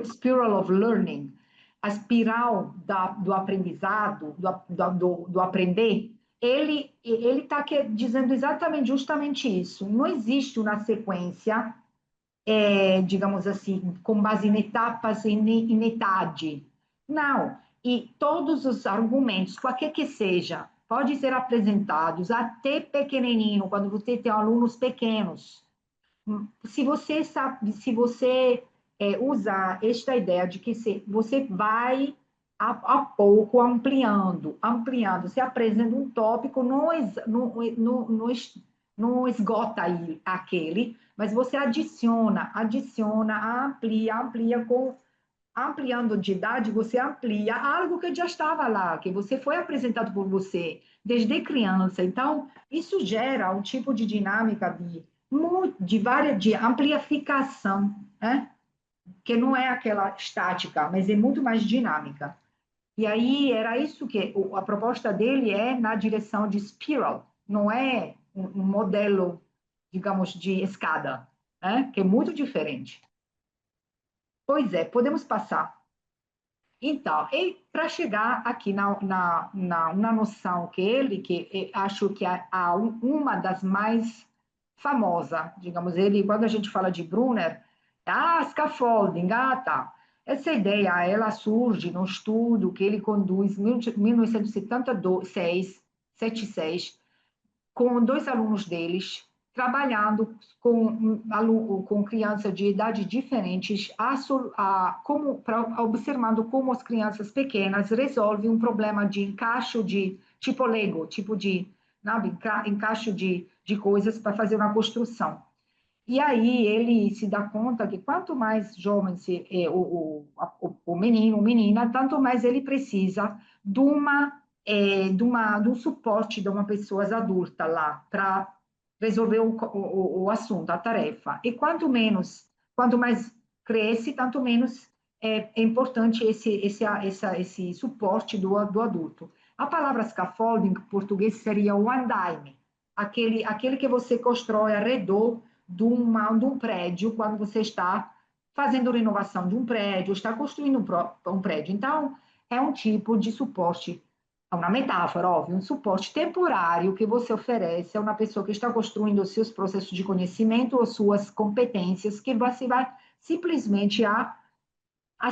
Spiral of Learning, a espiral do aprendizado, do aprender, ele está dizendo exatamente, justamente isso. Não existe uma sequência, digamos assim, com base em etapas e em idade. Não. E todos os argumentos, qualquer que seja, podem ser apresentados até pequenininho, quando você tem alunos pequenos. Se você sabe, se você usar esta ideia de que você vai a pouco ampliando, se apresenta um tópico, não esgota aí aquele, mas você adiciona, amplia ampliando de idade, você amplia algo que já estava lá, que você foi apresentado por você desde criança. Então, isso gera um tipo de dinâmica de amplificação, né? Que não é aquela estática, mas é muito mais dinâmica. E aí era isso que a proposta dele é na direção de spiral, não é um modelo, digamos, de escada, né? Que é muito diferente. Pois é, podemos passar. Então, para chegar aqui na noção que ele, acho que uma das mais famosas, digamos, ele, quando a gente fala de Brunner, scaffolding, tá. Essa ideia, ela surge num estudo que ele conduz em 1976, 76, com dois alunos deles, trabalhando com crianças de idades diferentes, observando como as crianças pequenas resolvem um problema de encaixe de tipo Lego, tipo de encaixe de coisas para fazer uma construção. E aí ele se dá conta que quanto mais jovem o menino ou menina, tanto mais ele precisa de um suporte de uma pessoa adulta lá para resolver o assunto, a tarefa. E quanto mais cresce, tanto menos é importante esse suporte do adulto. A palavra scaffolding, em português, seria o andaime, aquele que você constrói ao redor de um prédio, quando você está fazendo renovação de um prédio, está construindo um prédio. Então, é um tipo de suporte, é uma metáfora, óbvio, um suporte temporário que você oferece a uma pessoa que está construindo os seus processos de conhecimento ou suas competências, que você vai simplesmente a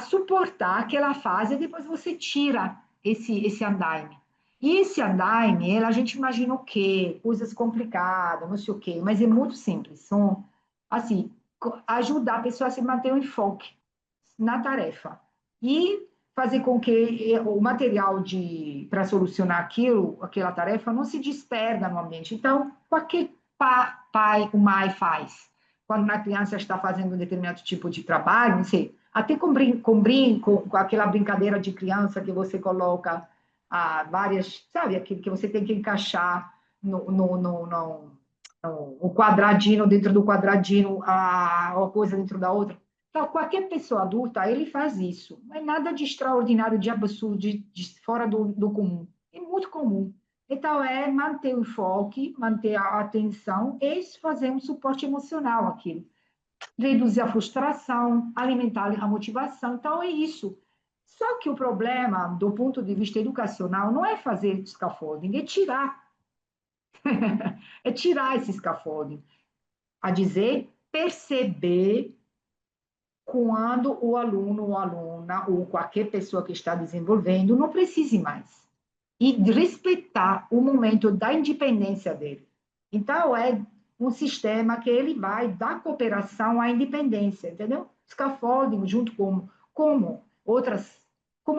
suportar aquela fase e depois você tira esse andaime. E esse andaime, a gente imagina o quê? Coisas complicadas, não sei o quê, mas é muito simples. São, assim, ajudar a pessoa a se manter o enfoque na tarefa. E fazer com que o material para solucionar aquela tarefa, não se disperda no ambiente. Então, qualquer pai ou mãe faz. Quando a criança está fazendo um determinado tipo de trabalho, não sei, até com aquela brincadeira de criança que você coloca várias, sabe, aquilo que você tem que encaixar no quadradinho, dentro do quadradinho, uma coisa dentro da outra. Então, qualquer pessoa adulta, ele faz isso. Não é nada de extraordinário, de absurdo, de fora do comum. É muito comum. Então, é manter o enfoque, manter a atenção e fazer um suporte emocional àquilo. Reduzir a frustração, alimentar a motivação. Então, é isso. Só que o problema, do ponto de vista educacional, não é fazer scaffolding, é tirar. É tirar esse scaffolding. A dizer, perceber quando o aluno ou aluna, ou qualquer pessoa que está desenvolvendo, não precise mais. E respeitar o momento da independência dele. Então, é um sistema que ele vai da cooperação à independência, entendeu? Scaffolding, junto como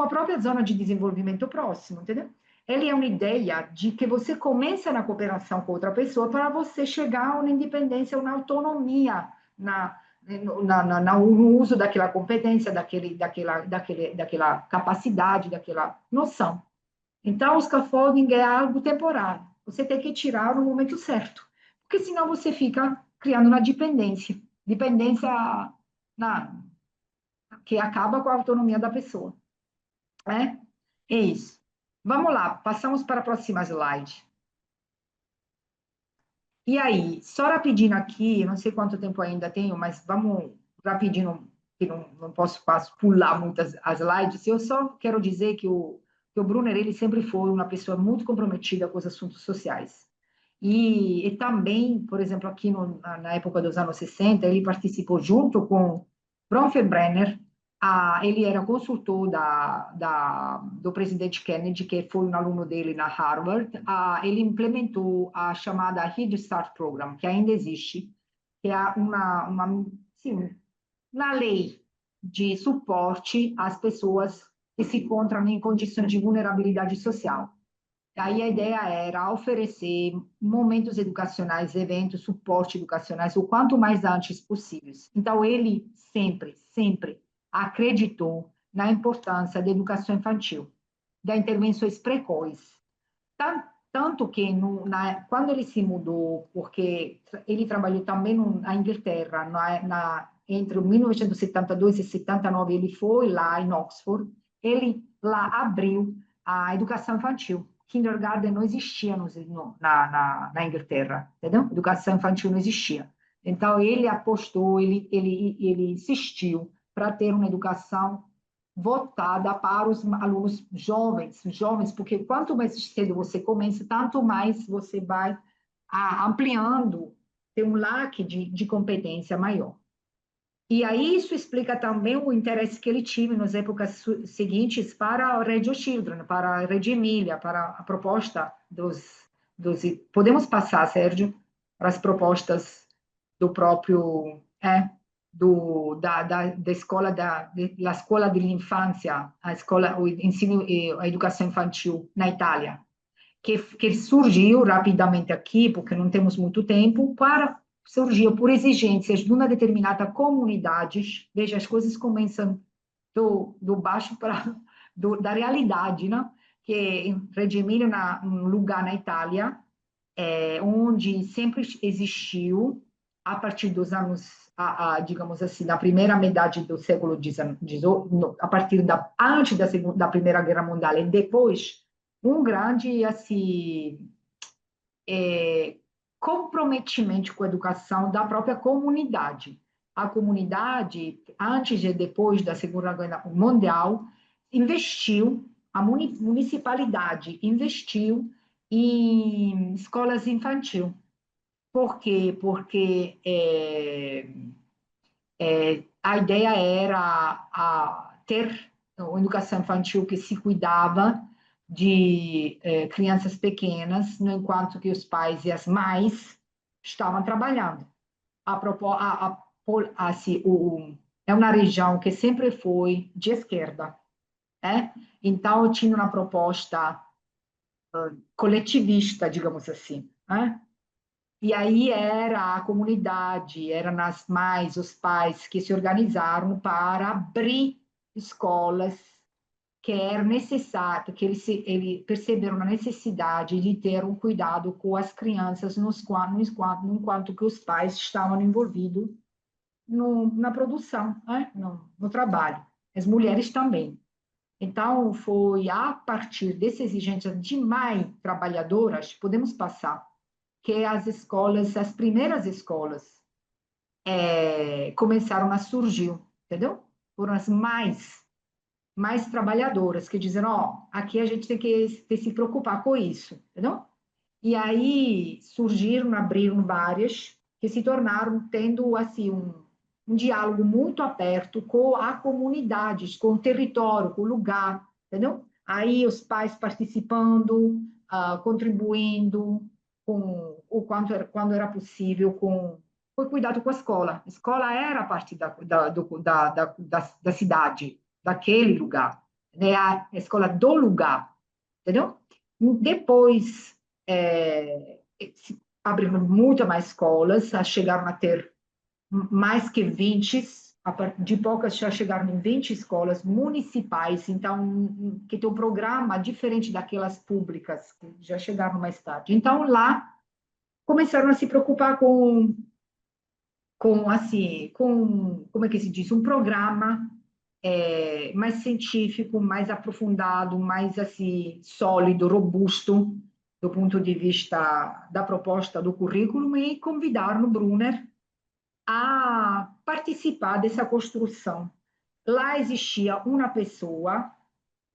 a própria zona de desenvolvimento próximo, entendeu? Ele é uma ideia de que você começa na cooperação com outra pessoa para você chegar a uma independência, uma autonomia no uso daquela competência, daquela capacidade, daquela noção. Então, o scaffolding é algo temporário. Você tem que tirar no momento certo, porque senão você fica criando uma dependência na, que acaba com a autonomia da pessoa. Né? É isso. Vamos lá, passamos para a próxima slide. E aí, só rapidinho aqui, não sei quanto tempo ainda tenho, mas vamos rapidinho, que não posso pular muitas as slides. Eu só quero dizer que o Brunner, ele sempre foi uma pessoa muito comprometida com os assuntos sociais. E também, por exemplo, aqui na época dos anos 60, ele participou junto com Bronfenbrenner, ele era consultor do presidente Kennedy, que foi um aluno dele na Harvard. Ele implementou a chamada Head Start Program, que ainda existe, que é uma lei de suporte às pessoas que se encontram em condições de vulnerabilidade social. Aí a ideia era oferecer momentos educacionais, eventos, suporte educacionais, o quanto mais antes possíveis. Então, ele sempre acreditou na importância da educação infantil, das intervenções precoces. Tanto que, quando ele se mudou, porque ele trabalhou também na Inglaterra, entre 1972 e 79, ele foi lá em Oxford, ele lá abriu a educação infantil. Kindergarten não existia na Inglaterra, entendeu? Educação infantil não existia. Então, ele apostou, ele insistiu para ter uma educação voltada para os alunos jovens, porque quanto mais cedo você começa, tanto mais você vai ampliando, ter um leque de competência maior. E aí isso explica também o interesse que ele tinha nas épocas seguintes para a Radio Children, para a Reggio Emilia, para a proposta dos... Podemos passar, Sérgio, para as propostas do próprio... da escola da escola de infância, a escola, o ensino e a educação infantil na Itália, que surgiu rapidamente aqui, porque não temos muito tempo, surgiu por exigências de uma determinada comunidade. Veja, as coisas começam do baixo para da realidade, né? Que em Reggio Emilia, um lugar na Itália, onde sempre existiu, a partir dos anos, digamos assim, da primeira metade do século XIX, a partir antes da Primeira Guerra Mundial e depois, um grande assim, comprometimento com a educação da própria comunidade. A comunidade, antes e depois da Segunda Guerra Mundial, investiu, a municipalidade investiu em escolas infantis. Por quê? Porque a ideia era ter uma educação infantil que se cuidava de crianças pequenas, no enquanto que os pais e as mães estavam trabalhando. Assim, é uma região que sempre foi de esquerda, então tinha uma proposta coletivista, digamos assim. E aí era a comunidade, eram as mães, os pais que se organizaram para abrir escolas que era necessário, que eles perceberam a necessidade de ter um cuidado com as crianças enquanto que os pais estavam envolvidos na produção, no trabalho. As mulheres também. Então, foi a partir dessa exigência de mães trabalhadoras, podemos passar, que as primeiras escolas começaram a surgir, entendeu? Foram as mais trabalhadoras, que dizem, aqui a gente tem que se preocupar com isso, entendeu? E aí abriram várias, que se tornaram tendo, assim, um diálogo muito aberto com a comunidade, com o território, com o lugar, entendeu? Aí os pais participando, contribuindo com o quando era possível, foi cuidado com a escola. A escola era parte da cidade, daquele lugar, né? A escola do lugar, entendeu? Depois, se abriram muito mais escolas, chegaram a ter mais que 20, de poucas já chegaram em 20 escolas municipais, então, que tem um programa diferente daquelas públicas, que já chegaram mais tarde. Então, lá, começaram a se preocupar assim, como é que se diz, um programa mais científico, mais aprofundado, mais assim, sólido, robusto, do ponto de vista da proposta do currículo, e convidaram o Brunner a participar dessa construção. Lá existia uma pessoa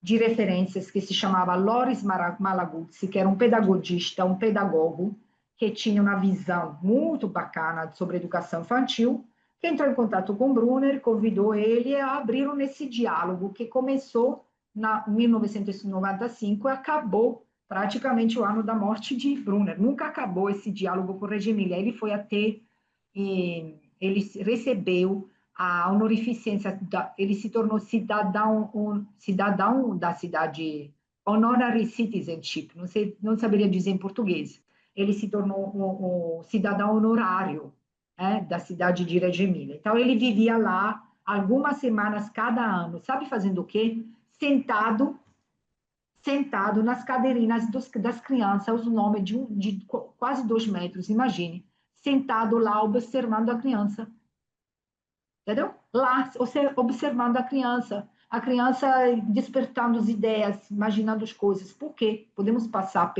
de referências que se chamava Loris Malaguzzi, que era um pedagogista, um pedagogo, que tinha uma visão muito bacana sobre educação infantil, que entrou em contato com Brunner, convidou ele a abrir nesse diálogo que começou em 1995 e acabou praticamente o ano da morte de Brunner. Nunca acabou esse diálogo com Reggio Emilia. Ele foi até ele recebeu a honorificência, ele se tornou cidadão da cidade, honorary citizenship, não saberia dizer em português. Ele se tornou um cidadão honorário da cidade de Reggio Emilia. Então, ele vivia lá algumas semanas cada ano. Sabe fazendo o quê? Sentado nas cadeirinhas das crianças, o nome de quase 2 metros, imagine. Sentado lá, observando a criança. Entendeu? Lá, observando a criança. a criança despertando as ideias, imaginando as coisas. Por quê? Podemos passar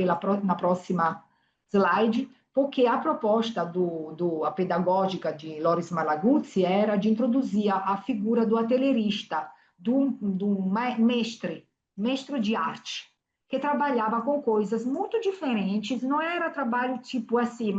na próxima slide, porque a proposta a pedagógica de Loris Malaguzzi era de introduzir a figura do atelierista, do mestre de arte, que trabalhava com coisas muito diferentes, não era trabalho tipo assim,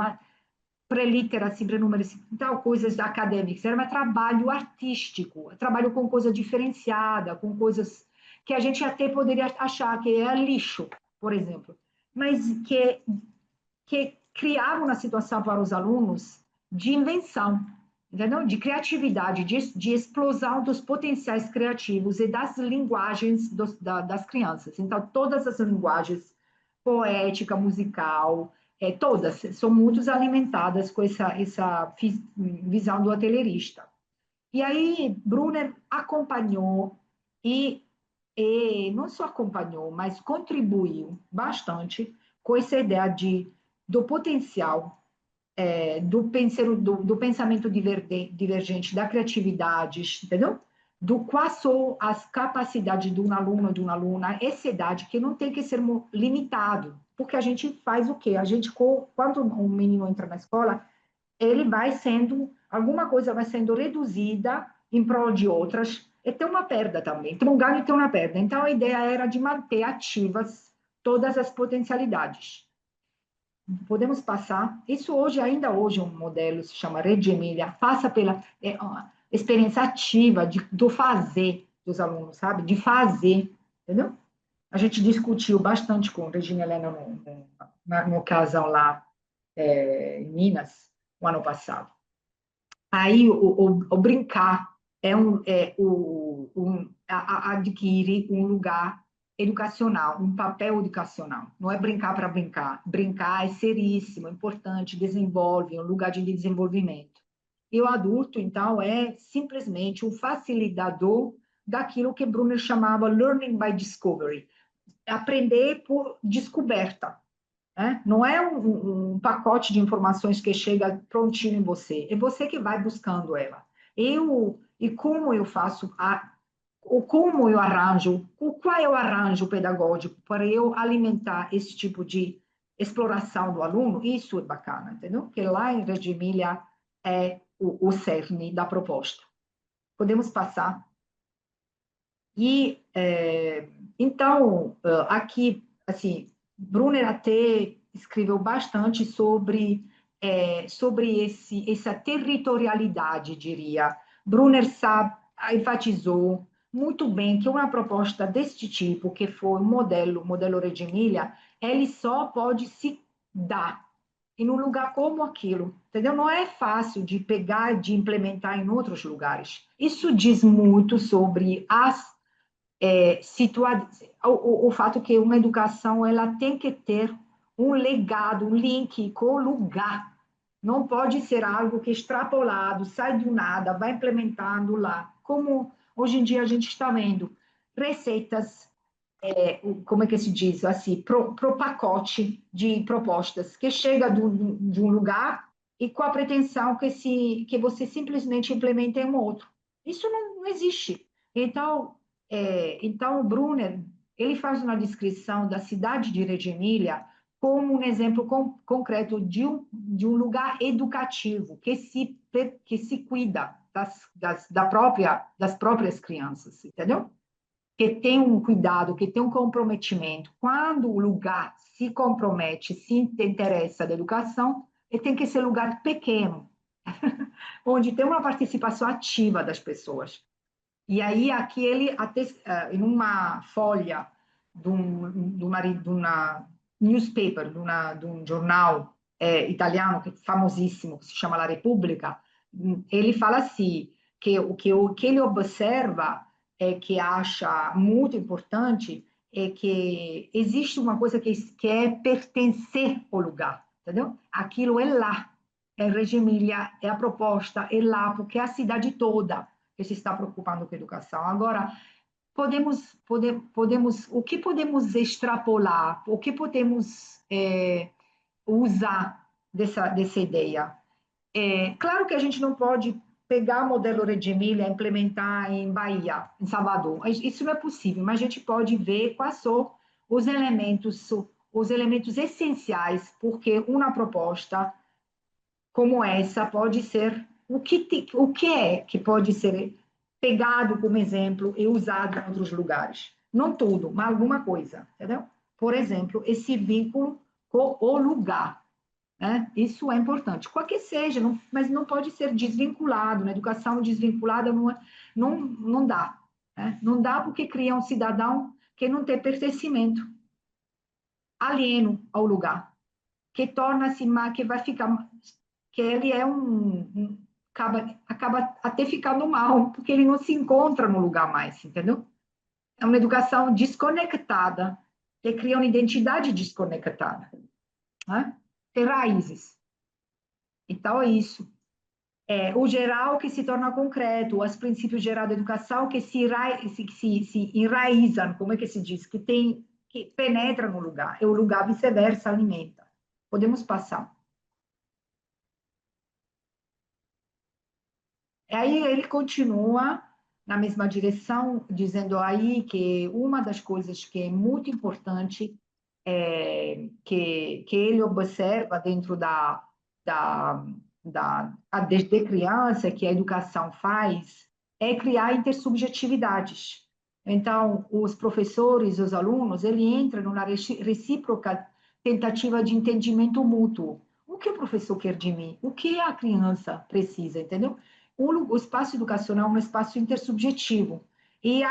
pré-literacy, pré-numeracy, tal, coisas acadêmicas, era um trabalho artístico, trabalho com coisa diferenciada, com coisas que a gente até poderia achar que é lixo, por exemplo, mas que criavam uma situação para os alunos de invenção, entendeu? De criatividade, de explosão dos potenciais criativos e das linguagens das crianças. Então, todas as linguagens, poética, musical, todas, são muito alimentadas com essa visão do atelierista. E aí, Brunner acompanhou e não só acompanhou, mas contribuiu bastante com essa ideia do potencial do pensamento divergente, da criatividade, entendeu? Do quais são as capacidades de um aluno ou de uma aluna, essa idade que não tem que ser limitado, porque a gente faz o quê? A gente, quando um menino entra na escola, ele vai sendo, alguma coisa vai sendo reduzida em prol de outras, e tem uma perda também, tem um ganho e tem uma perda. Então, a ideia era de manter ativas todas as potencialidades. Podemos passar. Isso hoje, ainda hoje, um modelo se chama Reggio Emilia, passa pela experiência ativa do fazer dos alunos, sabe? De fazer, entendeu? A gente discutiu bastante com Regina Helena no casal lá em Minas, o ano passado. Aí, o brincar adquire um lugar educacional, um papel educacional. Não é brincar para brincar. Brincar é seríssimo, é importante, desenvolve, é um lugar de desenvolvimento. E o adulto, então, é simplesmente um facilitador daquilo que Brunner chamava learning by discovery, aprender por descoberta. Né? Não é um pacote de informações que chega prontinho em você, é você que vai buscando ela. E como eu faço, como eu arranjo, qual é o arranjo pedagógico para eu alimentar esse tipo de exploração do aluno, isso é bacana, entendeu? Porque lá em Reggio Emilia é o cerne da proposta. Podemos passar. E, então, aqui, assim, Brunner até escreveu bastante sobre essa territorialidade, diria. Brunner enfatizou muito bem que uma proposta deste tipo, que foi o modelo Reggio Emilia, ele só pode se dar em um lugar como aquilo, entendeu? Não é fácil de pegar e de implementar em outros lugares. Isso diz muito sobre o fato que uma educação ela tem que ter um legado, um link com o lugar. Não pode ser algo que é extrapolado, sai do nada, vai implementando lá. Como hoje em dia a gente está vendo receitas, como é que se diz, assim, pro pacote de propostas, que chega de um lugar e com a pretensão que você simplesmente implemente em um outro. Isso não existe. Então, o Brunner, ele faz uma descrição da cidade de Reggio Emilia como um exemplo concreto de um lugar educativo que se cuida das próprias crianças, entendeu? Que tem um cuidado, que tem um comprometimento. Quando o lugar se compromete, se interessa da educação, ele tem que ser um lugar pequeno, onde tem uma participação ativa das pessoas. E aí, aqui ele, até, em uma folha de uma newspaper, de um jornal italiano que é famosíssimo, que se chama La Repubblica, ele fala assim, que o que ele observa que acha muito importante é que existe uma coisa que é pertencer ao lugar, entendeu? Aquilo é lá, é Reggio Emilia, é a proposta, é lá, porque é a cidade toda que se está preocupando com a educação. Agora, o que podemos extrapolar, o que podemos usar dessa ideia? Claro que a gente não pode pegar o modelo Reggio Emilia e implementar em Bahia, em Salvador. Isso não é possível, mas a gente pode ver quais são os elementos essenciais, porque uma proposta como essa pode ser o que é que pode ser pegado como exemplo e usado em outros lugares. Não tudo, mas alguma coisa, entendeu? Por exemplo, esse vínculo com o lugar, né? Isso é importante, qualquer seja, mas não pode ser desvinculado. Na educação desvinculada não dá, né? Não dá porque cria um cidadão que não tem pertencimento, alieno ao lugar, que torna-se, que vai ficar, que ele é acaba até ficando mal, porque ele não se encontra no lugar mais, entendeu? É uma educação desconectada, que cria uma identidade desconectada, né? Tem raízes. Então, é isso. O geral que se torna concreto, os princípios gerais da educação que se enraizam, como é que se diz? Que penetra no lugar, e o lugar vice-versa alimenta. Podemos passar. Aí ele continua na mesma direção, dizendo aí que uma das coisas que é muito importante que ele observa dentro desde criança, que a educação faz, é criar intersubjetividades. Então, os professores, os alunos, ele entra numa recíproca tentativa de entendimento mútuo. O que o professor quer de mim? O que a criança precisa, entendeu? O espaço educacional é um espaço intersubjetivo. E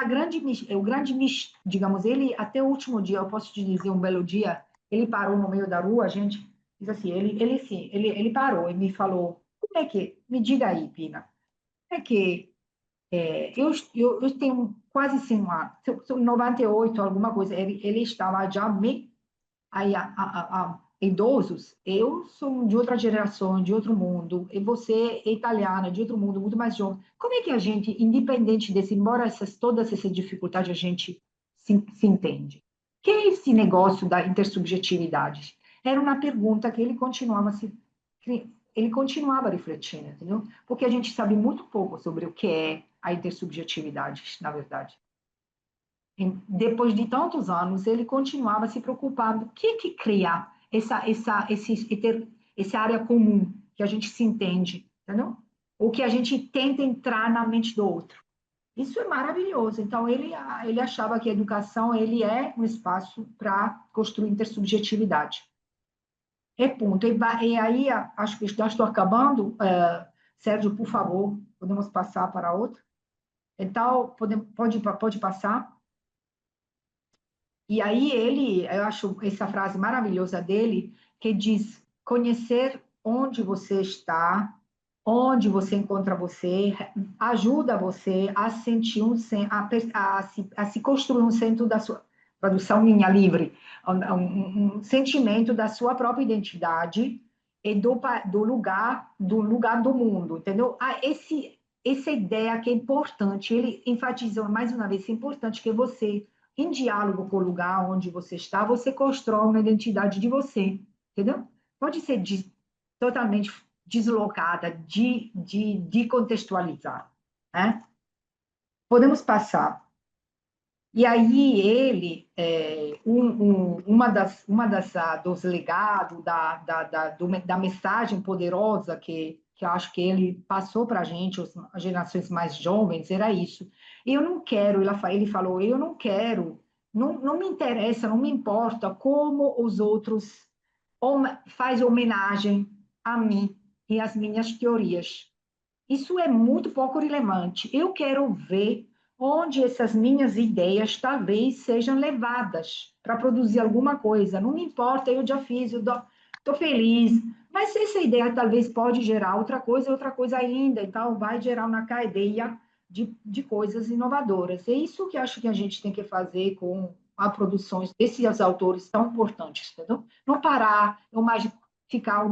digamos, ele, até o último dia, eu posso te dizer, um belo dia, ele parou no meio da rua, a gente, diz assim, ele parou e me falou, como é que, me diga aí, Pina, como é que, eu tenho quase 100 anos, 98, alguma coisa, ele estava já aí, idosos, eu sou de outra geração, de outro mundo, e você é italiana, de outro mundo, muito mais jovem. Como é que a gente, independente desse, embora todas essas dificuldades, a gente se entende? Que é esse negócio da intersubjetividade? Era uma pergunta que ele continuava refletindo, entendeu? Porque a gente sabe muito pouco sobre o que é a intersubjetividade, na verdade. Depois de tantos anos, ele continuava se preocupando. O que cria essa área comum que a gente se entende, entendeu? Ou que a gente tenta entrar na mente do outro. Isso é maravilhoso. Então, ele achava que a educação ele é um espaço para construir intersubjetividade. É ponto. E aí, acho que já estou acabando. Sérgio, por favor, podemos passar para outra? Então, pode passar. E aí eu acho essa frase maravilhosa dele, que diz: conhecer onde você está, onde você encontra você, ajuda você a sentir a se construir um centro da sua tradução minha livre, um sentimento da sua própria identidade e do lugar do mundo, entendeu? Essa ideia que é importante, ele enfatizou mais uma vez, é importante que você em diálogo com o lugar onde você está, você constrói uma identidade de você, entendeu? Pode ser totalmente deslocada, de contextualizar, né? Podemos passar. E aí ele, dos legados, da mensagem poderosa que eu acho que ele passou para a gente, as gerações mais jovens, era isso. Eu não quero, ele falou, eu não quero, não me interessa, não me importa como os outros faz homenagem a mim e às minhas teorias. Isso é muito pouco relevante. Eu quero ver onde essas minhas ideias talvez sejam levadas para produzir alguma coisa. Não me importa, eu já fiz, eu estou feliz. Mas essa ideia talvez pode gerar outra coisa ainda. Então, vai gerar uma cadeia de coisas inovadoras. É isso que acho que a gente tem que fazer com as produções desses autores tão importantes, entendeu? Não parar, não mais ficar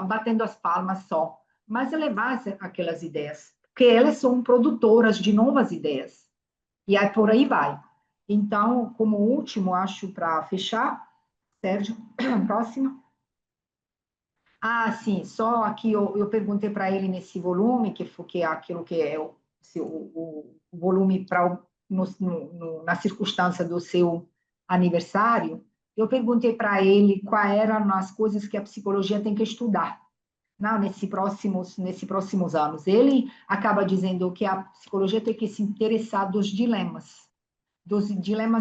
batendo as palmas só, mas elevar aquelas ideias, porque elas são produtoras de novas ideias. E aí por aí vai. Então, como último, acho para fechar, Sérgio, próximo. Ah, sim, só aqui eu perguntei para ele nesse volume, que é aquilo que é o volume na circunstância do seu aniversário, eu perguntei para ele quais eram as coisas que a psicologia tem que estudar, não, nesse próximos anos. Ele acaba dizendo que a psicologia tem que se interessar dos dilemas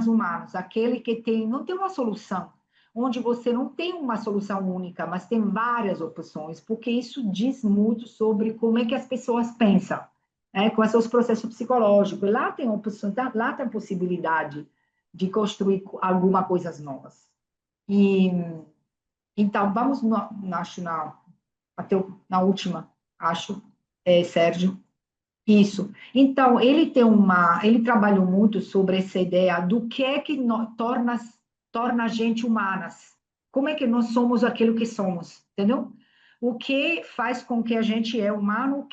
humanos, aquele que não tem uma solução, onde você não tem uma solução única, mas tem várias opções, porque isso diz muito sobre como é que as pessoas pensam, com seus processos psicológicos. Lá tem opção, lá tem possibilidade de construir algumas coisas novas. E então vamos, acho na última, acho, Sérgio. Isso. Então, ele trabalhou muito sobre essa ideia do que é que torna a gente humanas. Como é que nós somos aquilo que somos, entendeu? O que faz com que a gente é humano,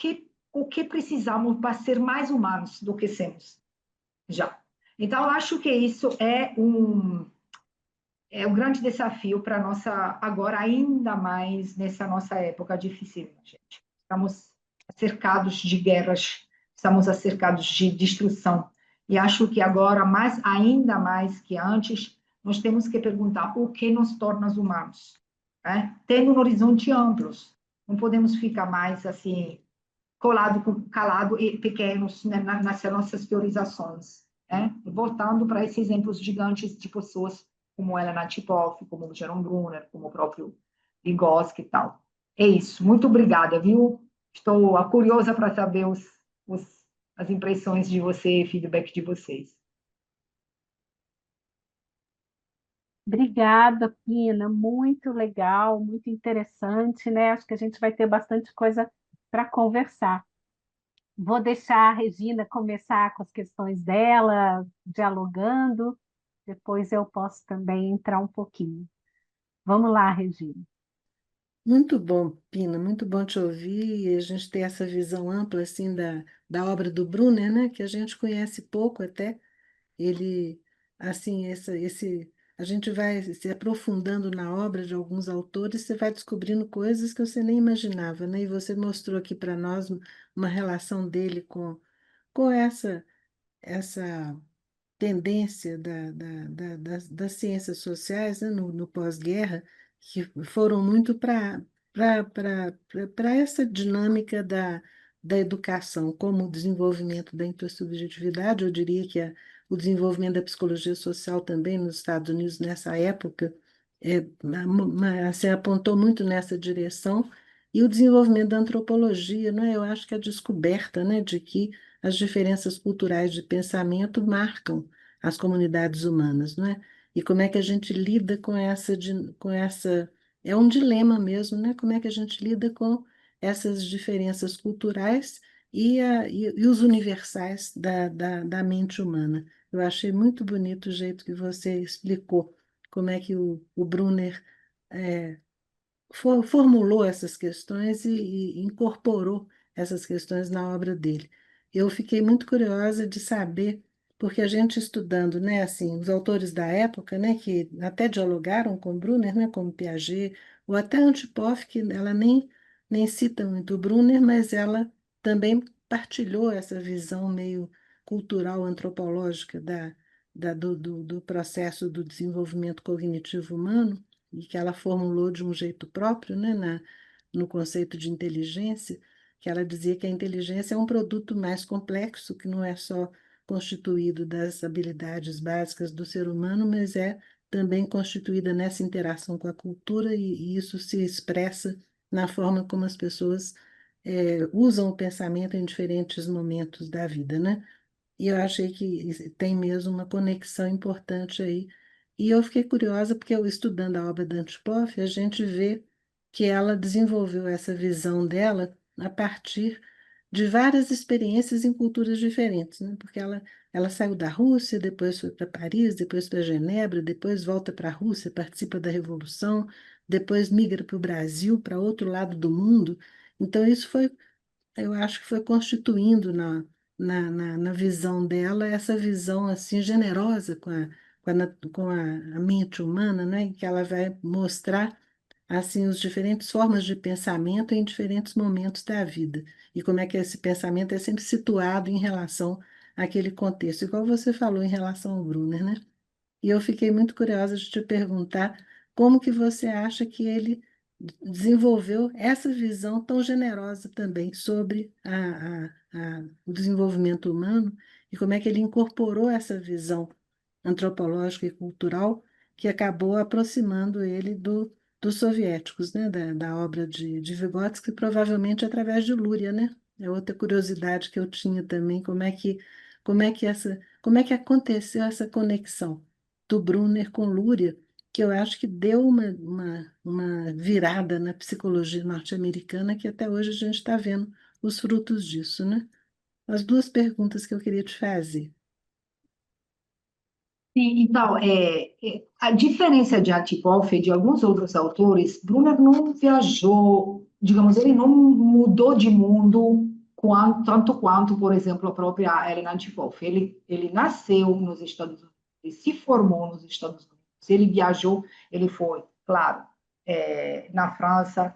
o que precisamos para ser mais humanos do que somos já. Então, eu acho que isso é um grande desafio para nossa agora ainda mais nessa nossa época difícil, gente. Estamos cercados de guerras, estamos cercados de destruição. E acho que agora, ainda mais que antes, nós temos que perguntar o que nos torna humanos, né? Tendo um horizonte amplo. Não podemos ficar mais assim calado e pequenos, né, nas nossas teorizações, né? Voltando para esses exemplos gigantes de pessoas como Helena Timoth, como o Jerome Brunner, como o próprio Vygotsky e tal. É isso. Muito obrigada, viu? Estou curiosa para saber as impressões de você, feedback de vocês. Obrigada, Pina, muito legal, muito interessante, né? Acho que a gente vai ter bastante coisa para conversar. Vou deixar a Regina começar com as questões dela, dialogando, depois eu posso também entrar um pouquinho. Vamos lá, Regina. Muito bom, Pina, muito bom te ouvir e a gente ter essa visão ampla assim da obra do Brunner, né, que a gente conhece pouco até. Ele, assim, a gente vai se aprofundando na obra de alguns autores, você vai descobrindo coisas que você nem imaginava, né? E você mostrou aqui para nós uma relação dele com essa tendência das ciências sociais, né, no pós-guerra, que foram muito para essa dinâmica da educação, como o desenvolvimento da intersubjetividade, eu diria que o desenvolvimento da psicologia social também nos Estados Unidos nessa época assim, apontou muito nessa direção, e o desenvolvimento da antropologia, né, eu acho que a descoberta, né, de que as diferenças culturais de pensamento marcam as comunidades humanas, não é? E como é que a gente lida com essa, é um dilema mesmo, né? Como é que a gente lida com essas diferenças culturais e os universais da mente humana? Eu achei muito bonito o jeito que você explicou como é que o Brunner é, formulou essas questões e incorporou essas questões na obra dele. Eu fiquei muito curiosa de saber, porque a gente estudando, né, assim, os autores da época, né, que até dialogaram com Brunner, né, como Piaget, ou até Antipoff, que ela nem cita muito o Brunner, mas ela também partilhou essa visão meio cultural, antropológica do processo do desenvolvimento cognitivo humano e que ela formulou de um jeito próprio, né, no conceito de inteligência, que ela dizia que a inteligência é um produto mais complexo, que não é só constituído das habilidades básicas do ser humano, mas é também constituída nessa interação com a cultura, e isso se expressa na forma como as pessoas usam o pensamento em diferentes momentos da vida, né? E eu achei que tem mesmo uma conexão importante aí. E eu fiquei curiosa porque eu estudando a obra da Antipoff, a gente vê que ela desenvolveu essa visão dela a partir de várias experiências em culturas diferentes, né? Porque ela saiu da Rússia, depois foi para Paris, depois para Genebra, depois volta para a Rússia, participa da Revolução, depois migra para o Brasil, para outro lado do mundo. Então, isso foi, eu acho que foi constituindo na visão dela essa visão assim generosa com a mente humana, né? Que ela vai mostrar assim as diferentes formas de pensamento em diferentes momentos da vida e como é que esse pensamento é sempre situado em relação àquele contexto, igual você falou em relação ao Brunner, né? E eu fiquei muito curiosa de te perguntar como que você acha que ele desenvolveu essa visão tão generosa também sobre o desenvolvimento humano e como é que ele incorporou essa visão antropológica e cultural que acabou aproximando ele dos soviéticos, né, da obra de Vygotsky, provavelmente através de Lúria, né? É outra curiosidade que eu tinha também, como é que aconteceu essa conexão do Brunner com Lúria, que eu acho que deu uma virada na psicologia norte-americana que até hoje a gente está vendo os frutos disso, né? As duas perguntas que eu queria te fazer. Sim, então, a diferença de Antipov e de alguns outros autores, Brunner não viajou, digamos, ele não mudou de mundo tanto quanto, por exemplo, a própria Ellen Antipov. Ele nasceu nos Estados Unidos, ele se formou nos Estados Unidos, ele viajou, ele foi, claro, na França,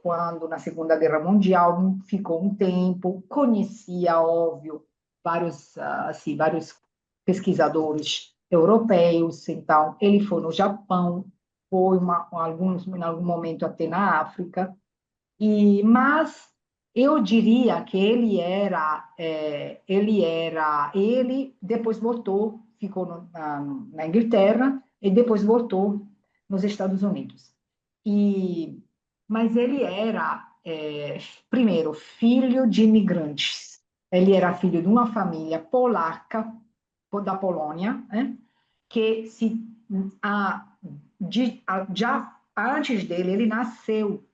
quando na Segunda Guerra Mundial, ficou um tempo, conhecia, óbvio, vários pesquisadores europeus. Então, ele foi no Japão, foi em algum momento até na África, mas eu diria que ele depois voltou, ficou na Inglaterra e depois voltou nos Estados Unidos. E, mas ele era, primeiro, filho de imigrantes. Ele era filho de uma família polaca, da Polônia, né? Que a, já antes dele, ele nasceu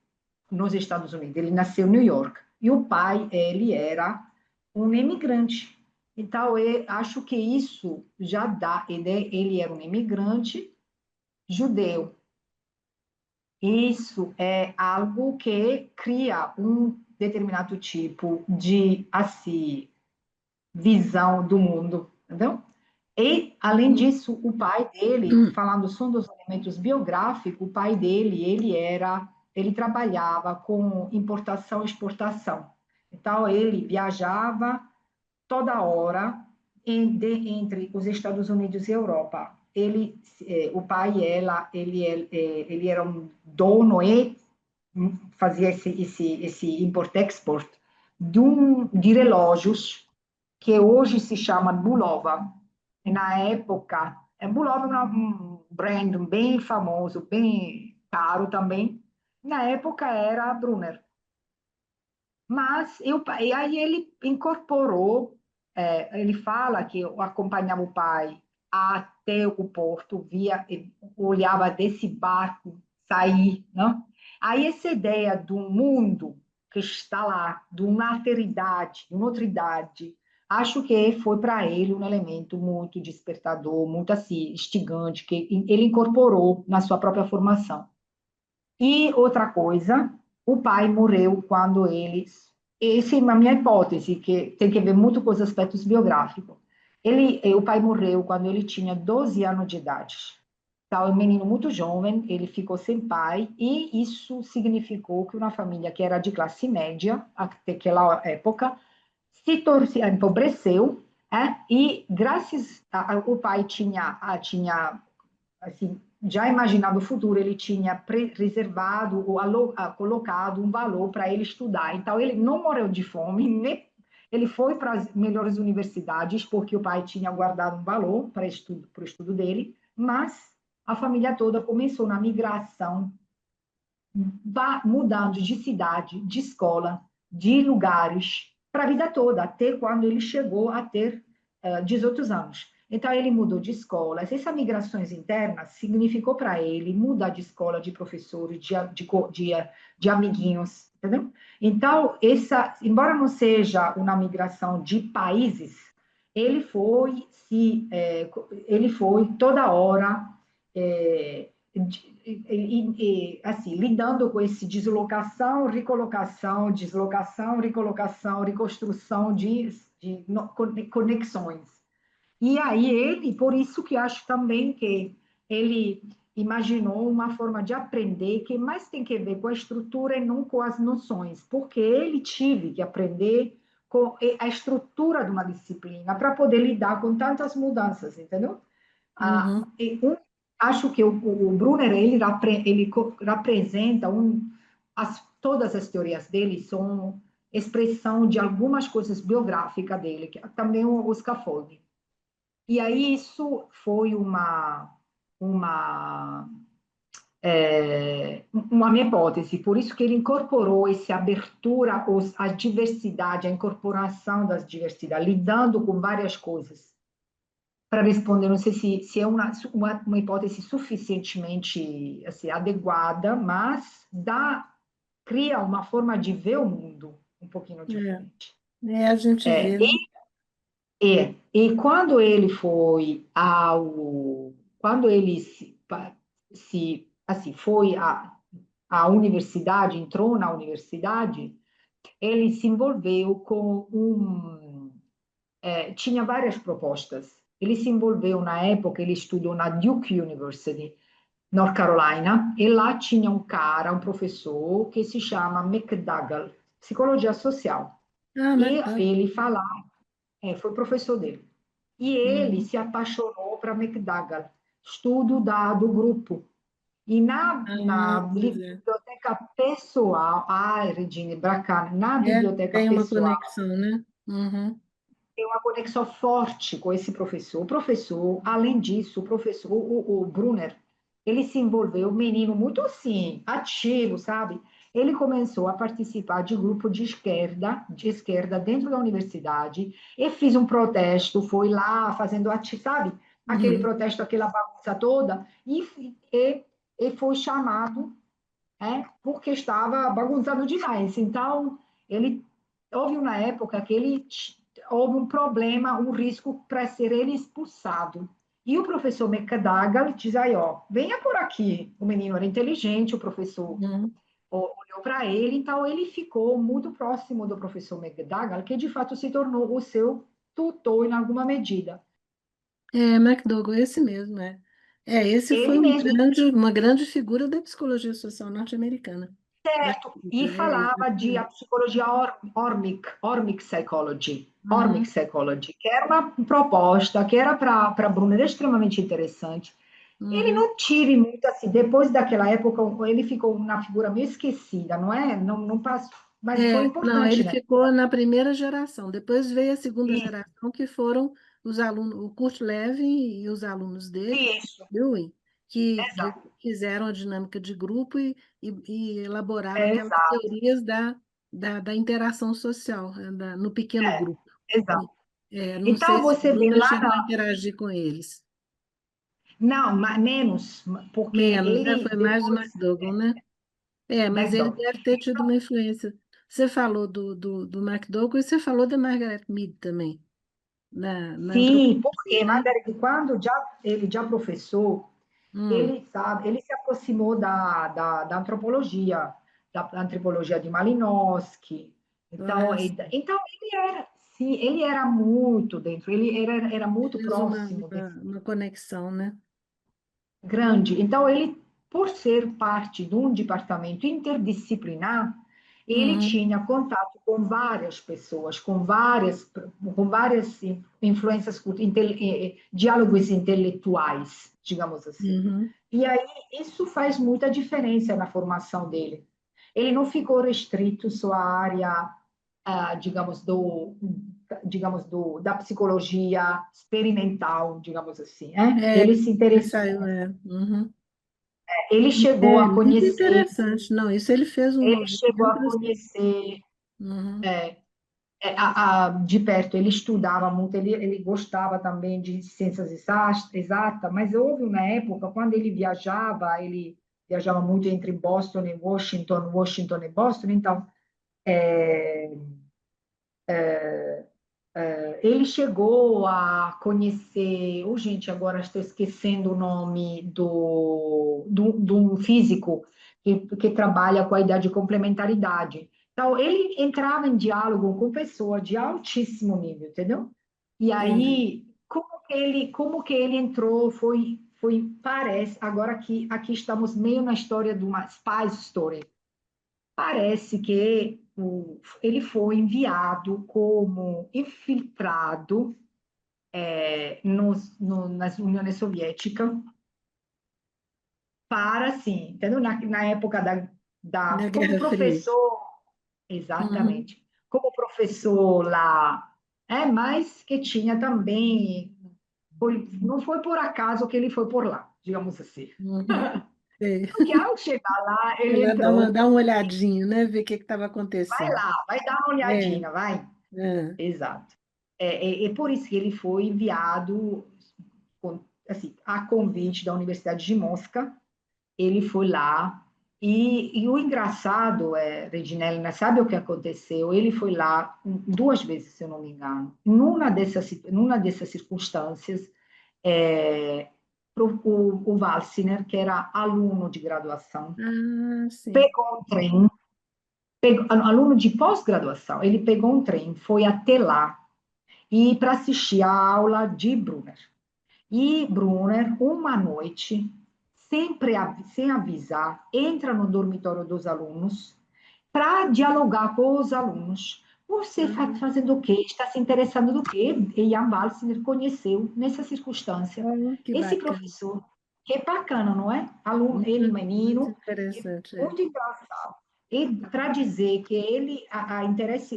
nos Estados Unidos, ele nasceu em New York. E o pai, ele era um imigrante. Então, eu acho que isso já dá, ele era um imigrante judeu. Isso é algo que cria um determinado tipo de assim, visão do mundo, entendeu? E, além disso, o pai dele, falando só dos elementos biográficos, o pai dele, ele trabalhava com importação e exportação. Então, ele viajava toda hora entre os Estados Unidos e Europa. O pai, ele era um dono e fazia esse import-export de relógios que hoje se chama Bulova. E na época, Bulova é um brand bem famoso, bem caro também. Na época era Brunner. E aí ele incorporou, ele fala que eu acompanhava o pai até o porto, olhava desse barco sair, né? Aí essa ideia do mundo que está lá, de uma alteridade, de uma outra idade, acho que foi para ele um elemento muito despertador, muito assim, instigante, que ele incorporou na sua própria formação. E outra coisa, o pai morreu quando eles. Essa é a minha hipótese, que tem que ver muito com os aspectos biográficos. O pai morreu quando ele tinha 12 anos de idade. Então, um menino muito jovem, ele ficou sem pai, e isso significou que uma família que era de classe média, até aquela época, se empobreceu, e graças ao pai tinha assim, já imaginando o futuro, ele tinha reservado ou colocado um valor para ele estudar. Então, ele não morreu de fome, nem ele foi para as melhores universidades, porque o pai tinha guardado um valor para o estudo dele, mas a família toda começou na migração, mudando de cidade, de escola, de lugares, para a vida toda, até quando ele chegou a ter 18 anos. Então, ele mudou de escola. Essas migrações internas significou para ele mudar de escola, de professores, de amiguinhos, entendeu? Então, embora não seja uma migração de países, ele foi, ele foi toda hora assim, lidando com esse deslocação, recolocação, reconstrução de conexões. E aí por isso que acho também que ele imaginou uma forma de aprender que mais tem que ver com a estrutura e não com as noções, porque ele tive que aprender com a estrutura de uma disciplina para poder lidar com tantas mudanças, entendeu? Ah, Uhum. acho que o Brunner ele representa todas as teorias dele são expressão de algumas coisas biográficas dele, que também o scaffolding. E aí isso foi uma uma minha hipótese, por isso que ele incorporou essa abertura, a diversidade, a incorporação das diversidades, lidando com várias coisas. Para responder, não sei se é uma hipótese suficientemente assim, adequada, mas cria uma forma de ver o mundo um pouquinho diferente. A gente É, vê, né? e quando ele quando ele assim, foi à universidade, entrou na universidade, ele se envolveu tinha várias propostas. Ele se envolveu na época, ele estudou na Duke University, North Carolina, e lá tinha um professor que se chama McDougall, psicologia social. Ah, E McDonald's. ele foi professor dele. E ele Uhum. se apaixonou para McDougall, estudo do grupo. E na Pois é. biblioteca pessoal, Regina Bracani, na biblioteca Tem uma pessoal, conexão, né? Uhum. tem uma conexão forte com esse professor. O professor, além disso, o Brunner, ele se envolveu, um menino muito assim, ativo, sabe? Ele começou a participar de grupo de esquerda dentro da universidade e fez um protesto, foi lá fazendo sabe? Aquele Uhum. protesto, aquela bagunça toda, e foi chamado, porque estava bagunçando demais. Então, ele houve uma época que houve um problema, um risco para ser ele expulsado. E o professor McDougall diz aí, ó, venha por aqui. O menino era inteligente, o professor Uhum. olhou para ele, então ele ficou muito próximo do professor McDougall, que de fato se tornou o seu tutor em alguma medida. McDougall, esse mesmo, é. Esse Ele foi mesmo, uma grande figura da psicologia social norte-americana. e falava de a Exatamente. psicologia Ormic Psychology, Uhum. que era uma proposta que era para Brunner extremamente interessante. Ele Uhum. não tive muito assim, depois daquela época, ele ficou uma figura meio esquecida, não é? Não, não passou, mas foi Não, importante, ele né? ficou na primeira geração. Depois veio a segunda Isso, geração, que foram os alunos, o Kurt Lewin e os alunos dele, isso, Lewin, que exato, fizeram a dinâmica de grupo e elaboraram aquelas exato, teorias da interação social, no pequeno grupo. exato. Não sei Então se o você vê Bruna lá, chegou a interagir com eles. não, menos, porque Menos, ele foi mais o depois, McDougall, né? Mas ele McDonald. deve ter tido uma influência. Você falou do McDougall e você falou da Margaret Mead também, na Sim, antropologia, porque né? Margarete, quando ele já professor, Hum, ele sabe, ele se aproximou da antropologia, da antropologia de Malinowski. Então, olha só, ele era muito dentro, ele era muito fez próximo uma conexão, né? grande. Então, ele, por ser parte de um departamento interdisciplinar, ele Uhum, tinha contato com várias pessoas, com várias influências, diálogos intelectuais, digamos assim. uhum, E aí isso faz muita diferença na formação dele. Ele não ficou restrito só à área, da psicologia experimental, digamos assim. Ele se ele interessou, saiu, uhum. ele chegou a Muito conhecer, interessante. Não, isso ele fez um ele chegou a movimento assim. conhecer Uhum, de perto, ele estudava muito, ele gostava também de ciências exatas, mas houve uma época, quando ele viajava muito entre Boston e Washington, Washington e Boston, então ele chegou a conhecer, gente, agora estou esquecendo o nome de um físico que trabalha com a ideia de complementaridade. Então, ele entrava em diálogo com pessoas de altíssimo nível, entendeu? E entendi. aí, como que ele entrou, parece, agora aqui estamos meio na história de uma spy story. Parece que ele foi enviado como infiltrado nas Uniões Soviéticas para, assim, entendeu? Na época Na como Guerra Fria. professor, Uhum. exatamente, como professor lá, mas que tinha também, não foi por acaso que ele foi por lá, digamos assim. Uhum. Sei. Porque ao chegar lá, ele Ela entrou, dá uma olhadinha, né? Ver o que estava vai acontecendo. lá, vai dar uma É, olhadinha, vai. é. Exato. É por isso que ele foi enviado, assim, a convite da Universidade de Mosca, ele foi lá, e o engraçado Reginelli, né, sabe o que aconteceu? Ele foi lá duas vezes, se eu não me engano. Numa dessas circunstâncias, o Walsiner, que era aluno de graduação, Ah, sim. pegou um trem, aluno de pós-graduação, ele pegou um trem, foi até lá, e para assistir a aula de Brunner. E Brunner, uma noite, sempre sem avisar, entra no dormitório dos alunos para dialogar com os alunos. Você está Uhum. fazendo o quê? Está se interessando do quê? E Jan Balsiner conheceu, nessa circunstância, Oh, que esse bacana. professor, que é bacana, não é? Aluno, ele Muito menino, interessante, é. muito engraçado. E para dizer que ele,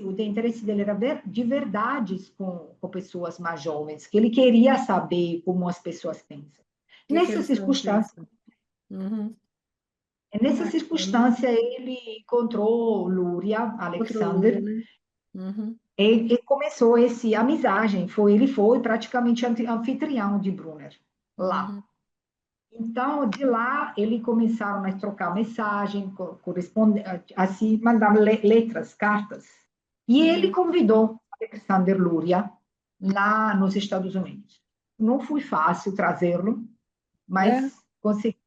o interesse dele era de verdades com pessoas mais jovens, que ele queria saber como as pessoas pensam. O que que Nessa eles estão circunstância, pensando? Uhum. nessa Bacana. circunstância ele encontrou Luria Outro Lúria, Alexander né? Uhum. e começou essa amizagem. Ele foi praticamente anfitrião de Brunner lá. Uhum. Então, de lá, eles começaram a trocar mensagem, corresponder, assim, mandar letras, cartas. E ele Uhum. convidou Alexander Luria lá nos Estados Unidos. Não foi fácil trazê-lo, É, mas consegui.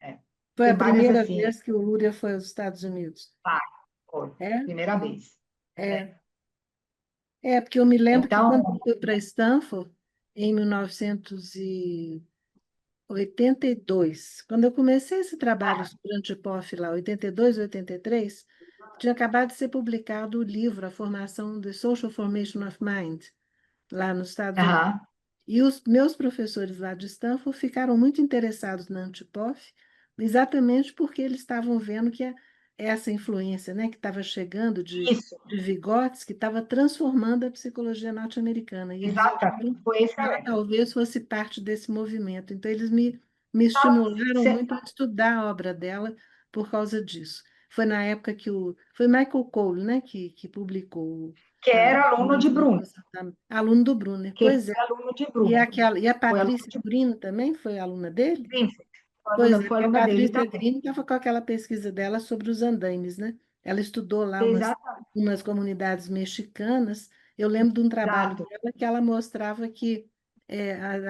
É. foi Tem a várias primeira assim, vez que o Lúria foi aos Estados Unidos. vai, foi, É? primeira vez. É. É, porque eu me lembro que quando eu Então, fui para Stanford, em 1982, quando eu comecei esse trabalho sobre Antipov lá, 82, 83, tinha acabado de ser publicado o livro A Formação, The Social Formation of Mind, lá nos Estados Unidos. aham, E os meus professores lá de Stanford ficaram muito interessados na Antipov, exatamente porque eles estavam vendo que essa influência, né, que estava chegando isso, de Vygotsky estava transformando a psicologia norte-americana. E eles exatamente, acharam foi que ela excelente. talvez fosse parte desse movimento. Então, eles me estimularam Cê- muito a estudar a obra dela por causa disso. Foi na época foi Michael Cole, né, que publicou Que a era aluno de Bruno, aluno do Brunner. que Pois é. foi aluno de Bruno, E a foi aluno Patrícia de Green também foi aluna dele? Greenfield, Pois é, foi porque a aluna dele Patrícia também. Green estava com aquela pesquisa dela sobre os andaimes, né? Ela estudou lá Exatamente, umas comunidades mexicanas. Eu lembro de um trabalho exato. dela que ela mostrava que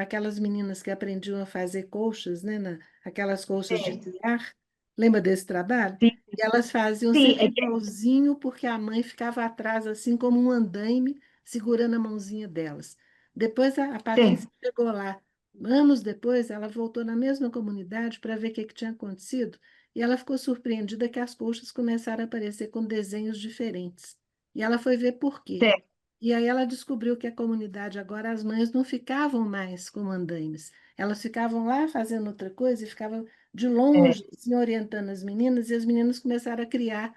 aquelas meninas que aprendiam a fazer colchas, né? Aquelas colchas de É, tear, lembra desse trabalho? sim, E elas faziam sim, sempre igualzinho, porque a mãe ficava atrás, assim como um andaime, segurando a mãozinha delas. Depois a sim, Patrícia chegou lá. Anos depois, ela voltou na mesma comunidade para ver o que tinha acontecido e ela ficou surpreendida que as colchas começaram a aparecer com desenhos diferentes. E ela foi ver por quê. sim, E aí ela descobriu que a comunidade agora, as mães não ficavam mais como andaimes. Elas ficavam lá fazendo outra coisa e ficavam de é, longe, assim, orientando as meninas, e as meninas começaram a criar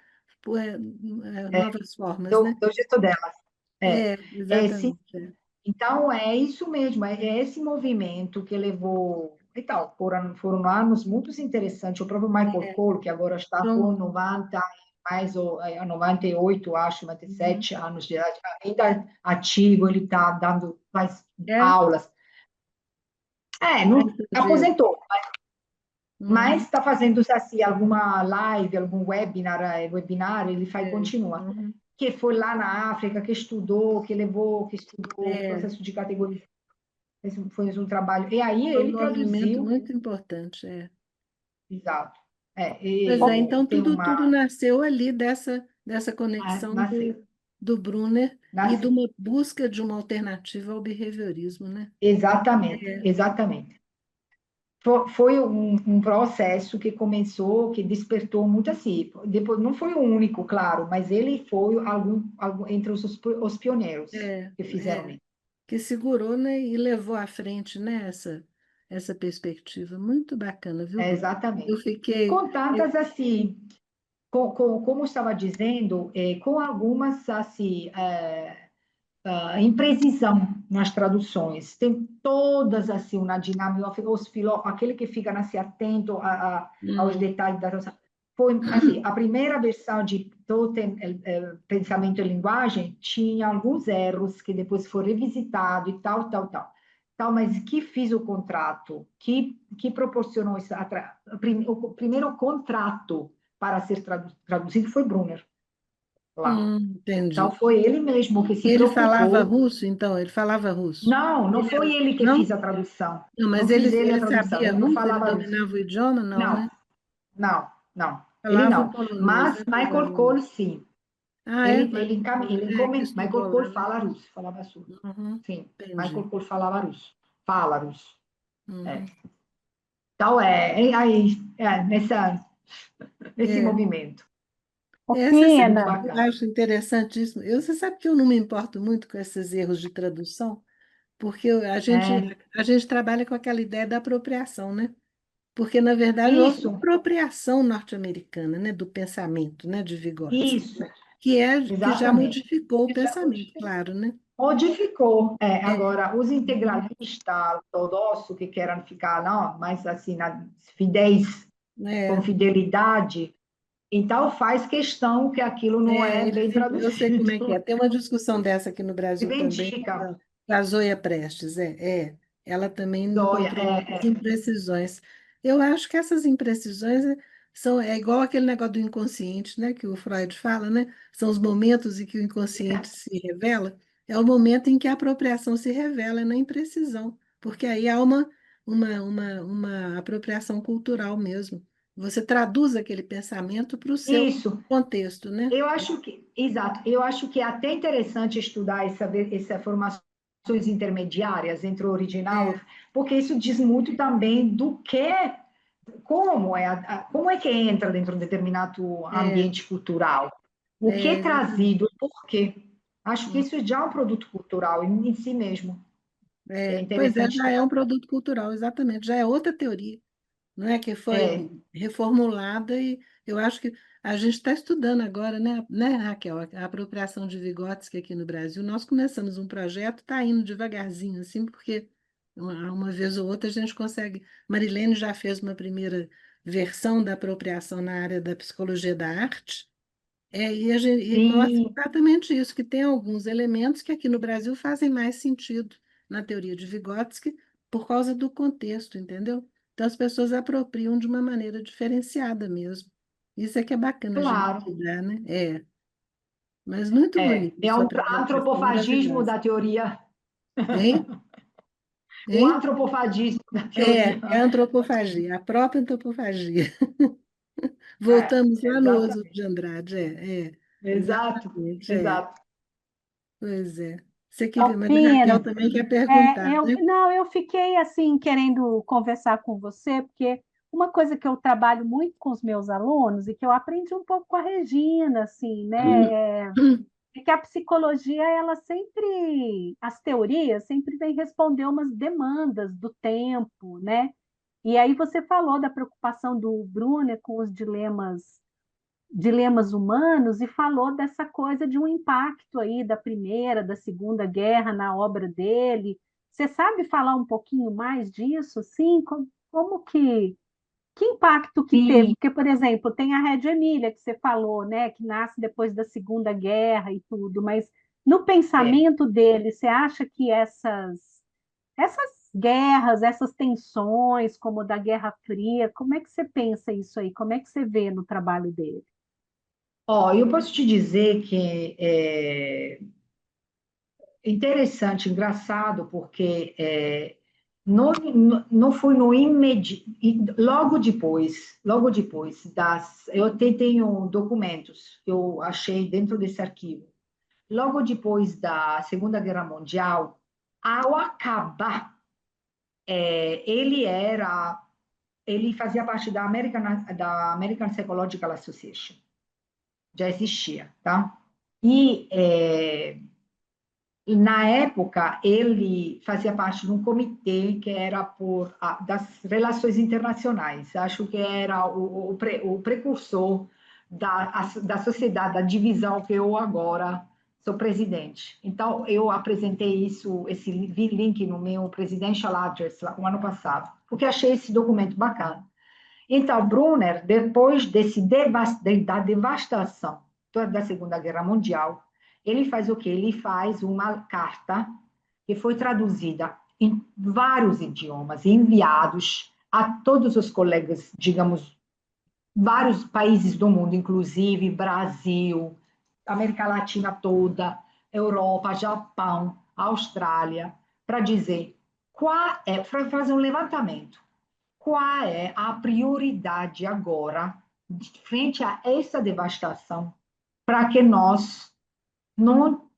é, novas formas, né? do jeito delas. É, sim. Exatamente. Então, é isso mesmo, é esse movimento que levou. Então, foram anos muito interessantes. O próprio Michael Cole, que agora está com Então, 90, mais ou 98, acho, uhum. 97 anos de idade, ainda ativo, ele está faz É, aulas. vai Não fazer. aposentou, mas Uhum. está fazendo assim alguma live, algum webinar, ele faz e É, continua. uhum. Que foi lá na África, que estudou, que estudou o É, processo de categorização, fez um trabalho. E aí foi um ele movimento produziu, muito importante. É. exato. Pois é, então Tem tudo nasceu ali dessa conexão nasceu, do Brunner e de nasceu. uma busca de uma alternativa ao behaviorismo, né? Exatamente, É, exatamente. foi um processo que começou, que despertou muito assim. Depois, não foi o único, claro, mas ele foi entre os pioneiros É, que fizeram é, isso. que segurou, né, e levou à frente, né, essa perspectiva. Muito bacana, viu, É, Bruno? Eu exatamente. E fiquei. com tantas, assim, como eu estava dizendo, com algumas, assim, imprecisão nas traduções. Tem todas, assim, uma dinâmica, aquele que fica, assim, atento aos Hum, detalhes da tradução. Foi, assim, a primeira versão de Totem, Pensamento e Linguagem, tinha alguns erros que depois foi revisitado e tal, tal, tal. Tal, mas que fiz o contrato, que proporcionou isso, o primeiro contrato para ser traduzido foi Brunner, lá. Então, entendi. foi ele mesmo que se Ele falava preocupou. russo, então? Ele falava russo? Não, não Ele foi era... ele que fez Não? a tradução. Não, Não mas ele, fiz ele a ele tradução, sabia ele não russo? Ele falava russo. dominava o idioma? Não, Não, né? não, não. Ele Falava o não. polonês, Mas né? Michael Provavelmente. Cole, sim. Ah, é? Mas que Michael estudou lá, Cole né? fala russo, falava russo. Uhum, Sim, Michael entendi. Cole falava russo. Fala russo. É. Uhum. Então, aí, nesse É, movimento. você sabe Muito Pina, que eu bacana. acho interessantíssimo. Você sabe que eu não me importo muito com esses erros de tradução, porque É, a gente trabalha com aquela ideia da apropriação, né? Porque, na verdade, houve uma isso, apropriação norte-americana, né, do pensamento, né, de Vygotsky, isso, que já exatamente. modificou o pensamento, claro, né? Modificou. É. Agora, os Uhum. integralistas ortodoxos que querem ficar, não, mais assim, na fidez, com É, fidelidade, então faz questão que aquilo não é bem eu sei como é que é. traduzido. Tem uma discussão dessa aqui no Brasil também, Reivindica. com a Zoia Prestes, ela também Zóia, encontrou muitas imprecisões. Eu acho que essas imprecisões é igual aquele negócio do inconsciente, né, que o Freud fala, né? São os momentos em que o inconsciente se revela, é o momento em que a apropriação se revela na imprecisão, porque aí há uma apropriação cultural mesmo. Você traduz aquele pensamento para o seu isso. contexto, né? Eu acho que, exato, eu acho que é até interessante estudar essas formações intermediárias entre o original, É, porque isso diz muito também do que, como é que entra dentro de um determinado é, ambiente cultural, o que é exatamente. trazido, por quê. Acho que Hum, isso já é um produto cultural em si mesmo. É Pois é, interessante já é estudar. um produto cultural, exatamente, já é outra teoria, não é? Que É, foi reformulada e eu acho que a gente está estudando agora, né, Raquel, a apropriação de Vygotsky aqui no Brasil. Nós começamos um projeto, está indo devagarzinho, assim, porque uma vez ou outra a gente consegue. Marilene já fez uma primeira versão da apropriação na área da psicologia da arte. E mostra sim, exatamente isso, que tem alguns elementos que aqui no Brasil fazem mais sentido na teoria de Vygotsky por causa do contexto, entendeu? Então as pessoas apropriam de uma maneira diferenciada mesmo. Isso é que é bacana a gente claro. estudar, né? Mas muito bonito, É sua um apresentação antropofagismo maravilhosa. da teoria, Hein? o Hein? antropofagismo da teoria. É a antropofagia, a própria antropofagia. Voltamos lá no Oswald Exatamente. de Andrade, Exato, exatamente, exato. pois é. Você queria, ô mas a Raquel Pina, também quer perguntar, né? não, eu fiquei assim querendo conversar com você, porque uma coisa que eu trabalho muito com os meus alunos e que eu aprendi um pouco com a Regina, assim, né, é que a psicologia, ela sempre, as teorias sempre vem responder umas demandas do tempo, né? E aí você falou da preocupação do Brunner com os dilemas humanos e falou dessa coisa de um impacto aí da Primeira, da Segunda Guerra na obra dele. Você sabe falar um pouquinho mais disso, assim? Como que impacto que teve? Sim, Porque, por exemplo, tem a Reggio Emília que você falou, né, que nasce depois da Segunda Guerra e tudo, mas no é. pensamento dele, você acha que essas guerras, essas tensões, como da Guerra Fria, como é que você pensa isso aí? Como é que você vê no trabalho dele? Ó, eu posso te dizer que é interessante, engraçado, porque não foi no imediato, logo depois tenho documentos que eu achei dentro desse arquivo. Logo depois da Segunda Guerra Mundial, ao acabar, ele era ele fazia parte da American Psychological Association, já existia, tá? E na época ele fazia parte de um comitê que era das relações internacionais. Acho que era o precursor da sociedade, da divisão que eu agora sou presidente. Então, eu apresentei esse link no meu Presidential Address o ano passado, porque achei esse documento bacana. Então, Brunner, depois da devastação da Segunda Guerra Mundial, ele faz o quê? Ele faz uma carta que foi traduzida em vários idiomas, enviados a todos os colegas, digamos, vários países do mundo, inclusive Brasil, América Latina toda, Europa, Japão, Austrália, para dizer para fazer um levantamento. Qual é a prioridade agora, frente a essa devastação, para que nós não,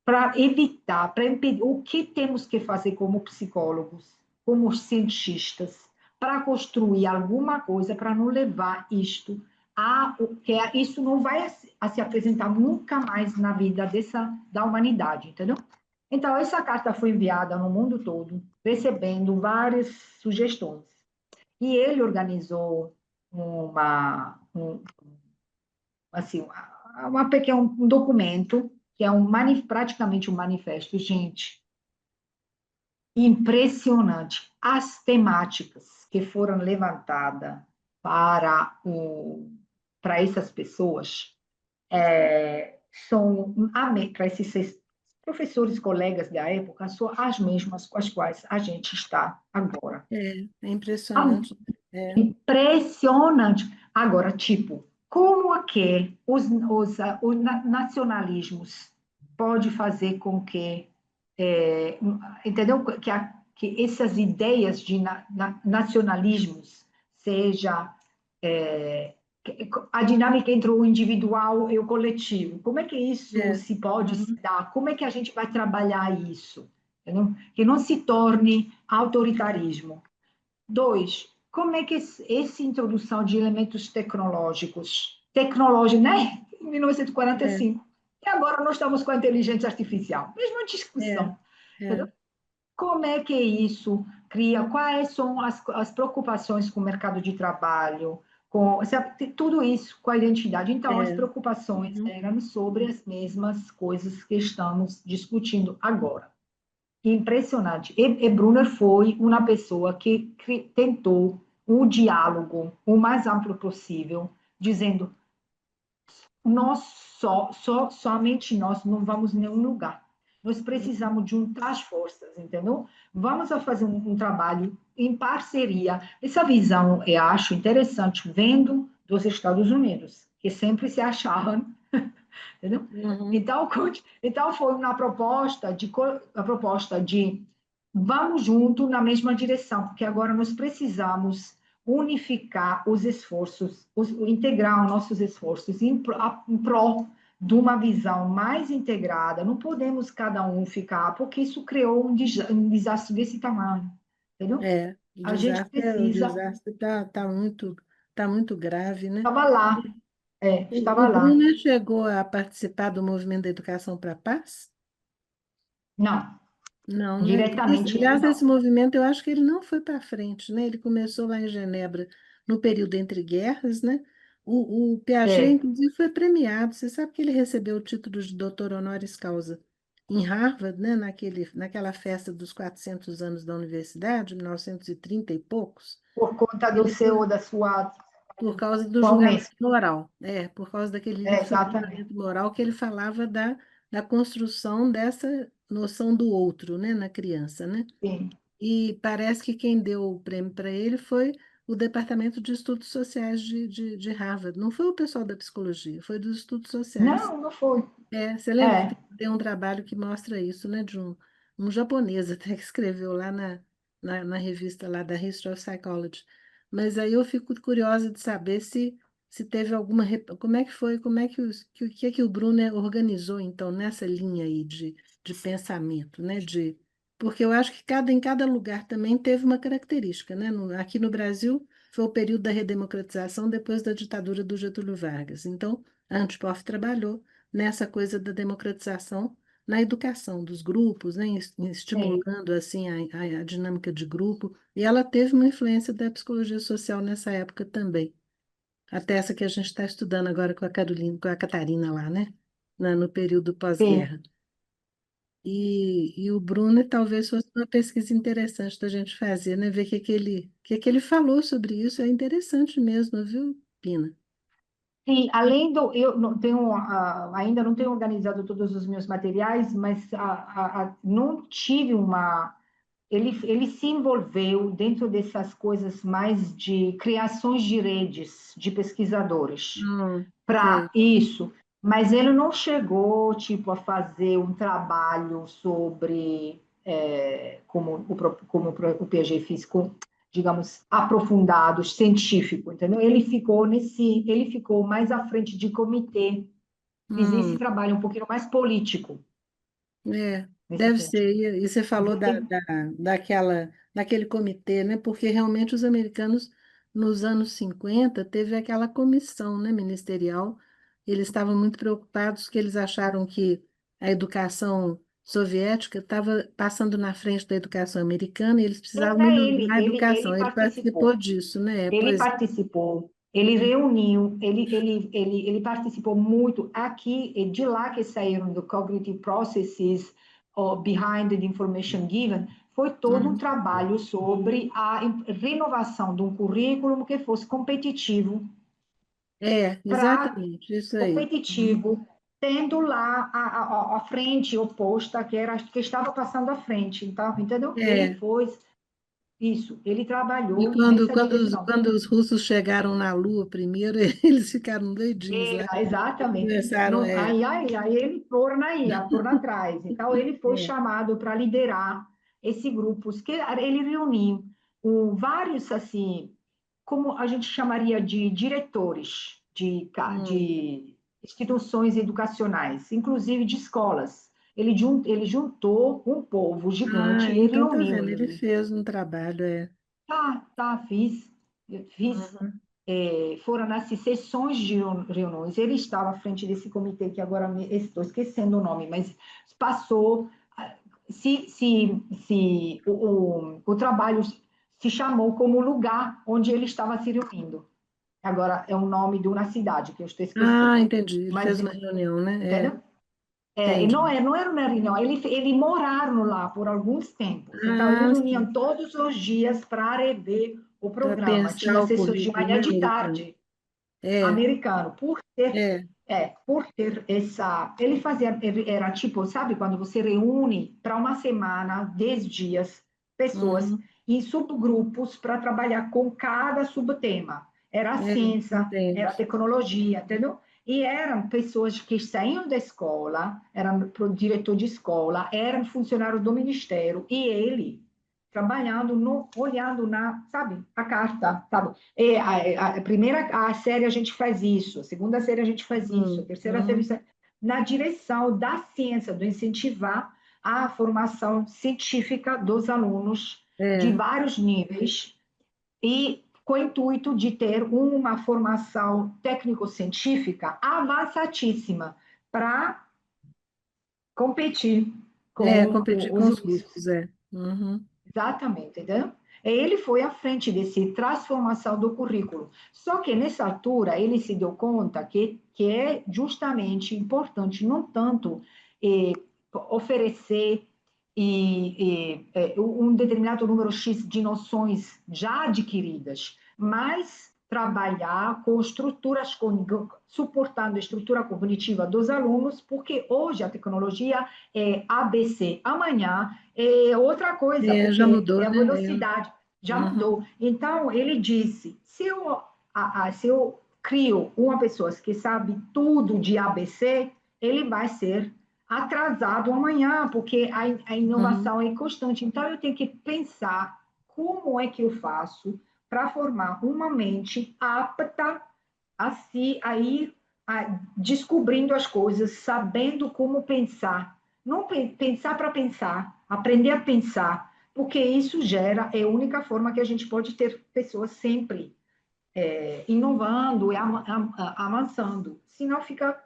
para evitar, para impedir, o que temos que fazer como psicólogos, como cientistas, para construir alguma coisa para não levar isto isso não vai se apresentar nunca mais na vida da humanidade, entendeu? Então, essa carta foi enviada no mundo todo, recebendo várias sugestões. E ele organizou assim, um documento, que é praticamente um manifesto, gente, impressionante. As temáticas que foram levantadas para essas pessoas são, para esses professores, colegas da época, são as mesmas com as quais a gente está agora. É impressionante. Impressionante. Agora, tipo, como é que os nacionalismos pode fazer com que, entendeu? Que essas ideias de nacionalismos seja a dinâmica entre o individual e o coletivo. Como é que isso se pode se dar? Como é que a gente vai trabalhar isso? Entendeu? Que não se torne autoritarismo. 2, como é que essa introdução de elementos tecnológicos, né? Em 1945, e agora nós estamos com a inteligência artificial, mesma discussão. Como é que isso cria, quais são as preocupações com o mercado de trabalho, tudo isso com a identidade. Então, as preocupações eram sobre as mesmas coisas que estamos discutindo agora. Impressionante. E Brunner foi uma pessoa que tentou o diálogo o mais amplo possível, dizendo: somente nós não vamos em nenhum lugar. Nós precisamos juntar as forças, entendeu? Vamos fazer um trabalho em parceria. Essa visão eu acho interessante, vendo dos Estados Unidos, que sempre se achavam. Entendeu? Então foi uma proposta de vamos junto na mesma direção, porque agora nós precisamos unificar os esforços, integrar os nossos esforços em prol de uma visão mais integrada. Não podemos cada um ficar, porque isso criou um desastre desse tamanho, entendeu? A gente O precisa. desastre tá muito grave, né? Estava lá, estava O lá. Bruno chegou a participar do movimento da Educação para a Paz? Não, Não, né? diretamente ele Aliás, esse não. movimento eu acho que ele não foi para frente, né? Ele começou lá em Genebra no período entre guerras, né? O Piaget, É, inclusive, foi premiado. Você sabe que ele recebeu o título de doutor honoris causa em Harvard, né? Naquela festa dos 400 anos da universidade, 1930 e poucos. por conta Ele foi da sua por causa do julgamento palmeiras. moral, por causa daquele livro sobre Exatamente. julgamento moral que ele falava da construção dessa noção do outro, né, na criança, né? Sim. E parece que quem deu o prêmio para ele foi o Departamento de Estudos Sociais de Harvard. Não foi o pessoal da psicologia, foi dos estudos sociais. Não, não foi. Você lembra que É, tem um trabalho que mostra isso, né, de um japonês até que escreveu lá na revista lá da History of Psychology. Mas aí eu fico curiosa de saber se teve alguma... Como é que foi, como é que o Brunner organizou, então, nessa linha aí de pensamento, né, porque eu acho que em cada lugar também teve uma característica, né? Aqui no Brasil, foi o período da redemocratização depois da ditadura do Getúlio Vargas. Então, a Antipof trabalhou nessa coisa da democratização na educação dos grupos, né, Sim, estimulando assim a dinâmica de grupo, e ela teve uma influência da psicologia social nessa época também. Até essa que a gente está estudando agora com a Carolina, com a Catarina lá, né? No período sim. pós-guerra. E o Bruno talvez fosse uma pesquisa interessante da gente fazer, né? Ver o que que ele falou sobre isso. É interessante mesmo, viu, Pina? Sim, além do, eu não tenho, ainda não tenho organizado todos os meus materiais, mas não tive uma. Ele se envolveu dentro dessas coisas mais de criações de redes de pesquisadores para Sei. isso, mas ele não chegou tipo a fazer um trabalho sobre como o PG fez com, digamos, aprofundado, científico, entendeu? Ele ficou mais à frente de comitê, fiz esse Hum. trabalho um pouquinho mais político É, nesse deve ser. sentido. E você falou daquele comitê, né? Porque realmente os americanos, nos anos 50 teve aquela comissão, né, ministerial. Eles estavam muito preocupados, que eles acharam que a educação soviética estava passando na frente da educação americana e eles precisavam Era melhorar a educação. Ele participou disso, né? ele Pois. participou, ele reuniu, ele participou muito aqui, e de lá que saíram do Cognitive Processes, Behind the Information Given, foi todo um Uhum. trabalho sobre a renovação de um currículo que fosse competitivo, É, para exatamente, isso aí. Uhum. competitivo, tendo lá a frente oposta, que estava passando à frente, então, entendeu? Ele É. foi isso, ele E trabalhou quando, nessa quando, os, direção. quando os russos chegaram na Lua primeiro, eles ficaram doidinhos lá. Exatamente. Começaram, Não, aí ele foram atrás. Então, ele foi é, chamado para liderar esse grupo, que ele reuniu vários, assim, como a gente chamaria de diretores hum. de instituições educacionais, inclusive de escolas. Ele juntou um povo gigante Ah, e então tá reuniu vendo, ele ele. fez um trabalho, é. Tá, fiz Uhum. foram nas sessões de reuniões. Ele estava à frente desse comitê, que agora estou esquecendo o nome, mas passou. Se o trabalho se chamou como lugar onde ele estava se reunindo. Agora é o nome de uma cidade que eu estou Ah, esquecendo. entendi. Ele Mas, fez uma reunião, né? É, entendeu? E entendi. não era uma reunião, ele moraram lá por alguns tempos. Então, eles Ah, reuniam sim. todos os dias para rever o Para programa. pensar Tinha o sessões de currículo, manhã né, e de americano. tarde É, americano, é. por ter essa, ele fazia, era tipo, sabe, quando você reúne para uma semana, 10 dias, pessoas Uhum. em subgrupos para trabalhar com cada subtema. Era a É, ciência, era a entendo. tecnologia, entendeu? E eram pessoas que saíam da escola, eram pro diretor de escola, eram funcionários do ministério, e ele trabalhando, olhando sabe, a carta, sabe? A primeira a série a gente faz isso, a segunda série a gente faz isso, a terceira série Uhum. na direção da ciência, do incentivar a formação científica dos alunos de É, vários níveis e com o intuito de ter uma formação técnico-científica avançadíssima para competir com competir com os os juízes. russos, é. Uhum. Exatamente, entendeu? Ele foi à frente desse transformação do currículo. Só que nessa altura ele se deu conta que é justamente importante não tanto oferecer um determinado número X de noções já adquiridas, mas trabalhar com estruturas, suportando a estrutura cognitiva dos alunos, porque hoje a tecnologia é ABC, amanhã é outra coisa, É, já porque mudou, é a né? velocidade já Uhum. mudou. Então, ele disse: se eu crio uma pessoa que sabe tudo de ABC, ele vai ser atrasado amanhã, porque a Uhum. inovação é constante. Então, eu tenho que pensar como é que eu faço para formar uma mente apta a ir descobrindo as coisas, sabendo como pensar. Não pensar para pensar, aprender a pensar, porque isso gera, é a única forma que a gente pode ter pessoas sempre. inovando e avançando, senão fica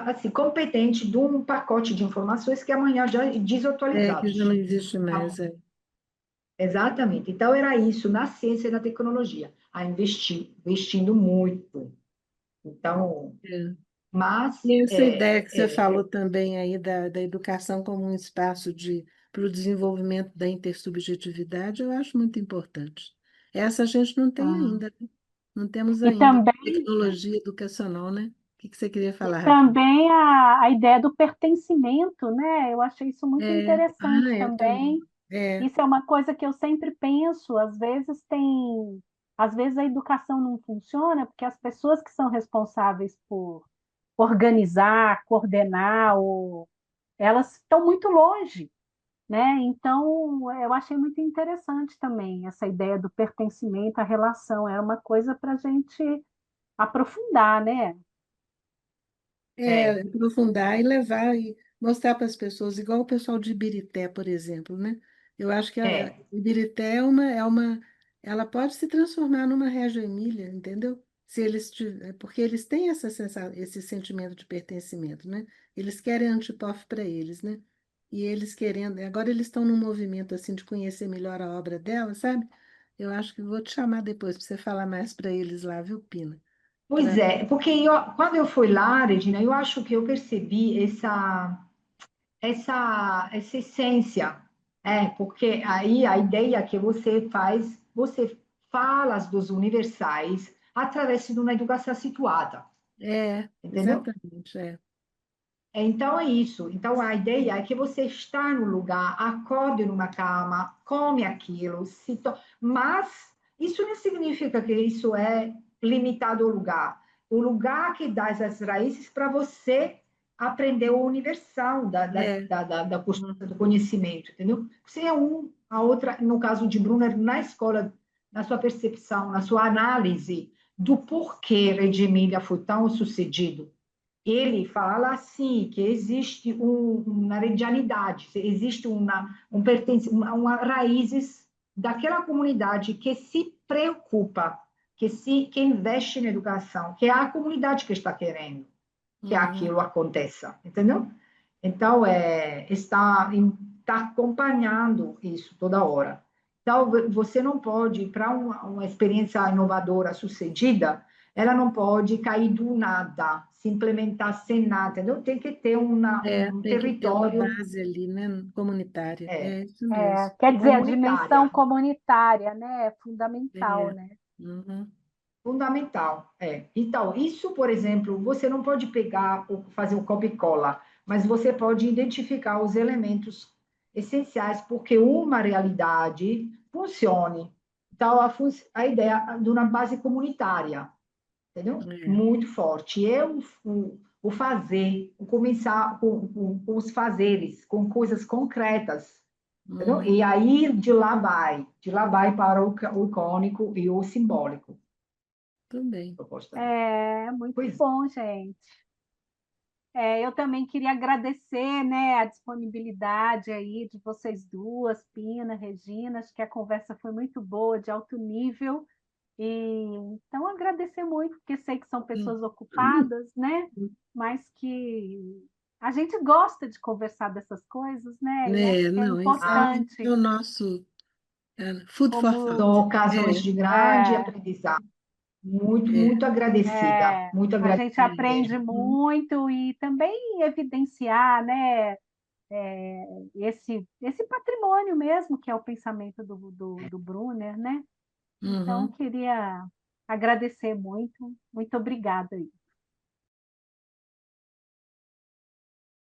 assim, competente de um pacote de informações que amanhã já é Que já não desatualizados. existe mais. Exatamente. Então, era isso na ciência e na tecnologia, investindo muito. Então, É. mas, E essa ideia que você falou também aí da educação como um espaço para o desenvolvimento da intersubjetividade, eu acho muito importante. Essa a gente não tem Ah. ainda, né? Não temos E ainda também, tecnologia educacional, né? O que você queria e falar, Raquel? também a ideia do pertencimento, né? Eu achei isso muito interessante Eu também. também. É, Isso é uma coisa que eu sempre penso, às vezes a educação não funciona porque as pessoas que são responsáveis por organizar, coordenar, elas estão muito longe, né? Então, eu achei muito interessante também essa ideia do pertencimento, a relação, é uma coisa para a gente aprofundar, né? é, aprofundar e levar e mostrar para as pessoas, igual o pessoal de Ibirité, por exemplo, né? Eu acho que a é, Ibirité ela pode se transformar numa Reggio Emília, entendeu? Se eles porque eles têm esse sentimento de pertencimento, né? Eles querem Antipof para eles, né? E eles querendo, agora eles estão num movimento assim de conhecer melhor a obra dela, sabe? Eu acho que vou te chamar depois para você falar mais para eles lá, viu, Pina? pois é, porque quando eu fui lá, Regina, eu acho que eu percebi essa essência, porque aí a ideia que você fala dos universais através de uma educação situada, entendeu? Exatamente, é. Então é isso. Então a ideia é que você está no lugar, acorde numa cama, come aquilo, mas isso não significa que isso é limitado ao lugar. O lugar que dá as raízes para você aprender o universal É. do conhecimento, entendeu? Você é a outra, no caso de Brunner, na escola, na sua percepção, na sua análise do porquê Reggio Emilia foi tão sucedido. Ele fala assim que existe uma regionalidade, existe uma raízes daquela comunidade que se preocupa, que investe na educação, que é a comunidade que está querendo que Uhum. aquilo aconteça, entendeu? Então, está acompanhando isso toda hora. Então, você não pode, para uma experiência inovadora sucedida, ela não pode cair do nada, se implementar sem nada, entendeu? Tem que ter um Tem que ter uma território base ali, né, comunitária. é, É isso mesmo. Quer dizer, a dimensão comunitária, comunitária, né, é fundamental, É. né? Uhum. fundamental. Então, isso, por exemplo, você não pode pegar, fazer o copia e cola, mas você pode identificar os elementos essenciais porque uma realidade funcione. Então, a ideia de uma base comunitária, entendeu? É. Muito forte. E o fazer, o começar com os fazeres, com coisas concretas, entendeu? Uhum. E aí, de lá vai para o icônico e o simbólico. Tudo bem. Proposta dele. É muito Pois bom, gente. Eu também queria agradecer, né, a disponibilidade aí de vocês duas, Pina, Regina, acho que a conversa foi muito boa, de alto nível, e então agradecer muito, porque sei que são pessoas ocupadas, né, mas que a gente gosta de conversar dessas coisas, né, e acho que é Não, esse é importante, o nosso food for como thought. são ocasiões É, de grande é, aprendizado. Muito, é, muito agradecida. Muito a agradecida gente aprende mesmo. muito e também evidenciar, né, esse patrimônio mesmo, que é o pensamento do Brunner, né? Então, uhum. queria agradecer muito, muito obrigada aí.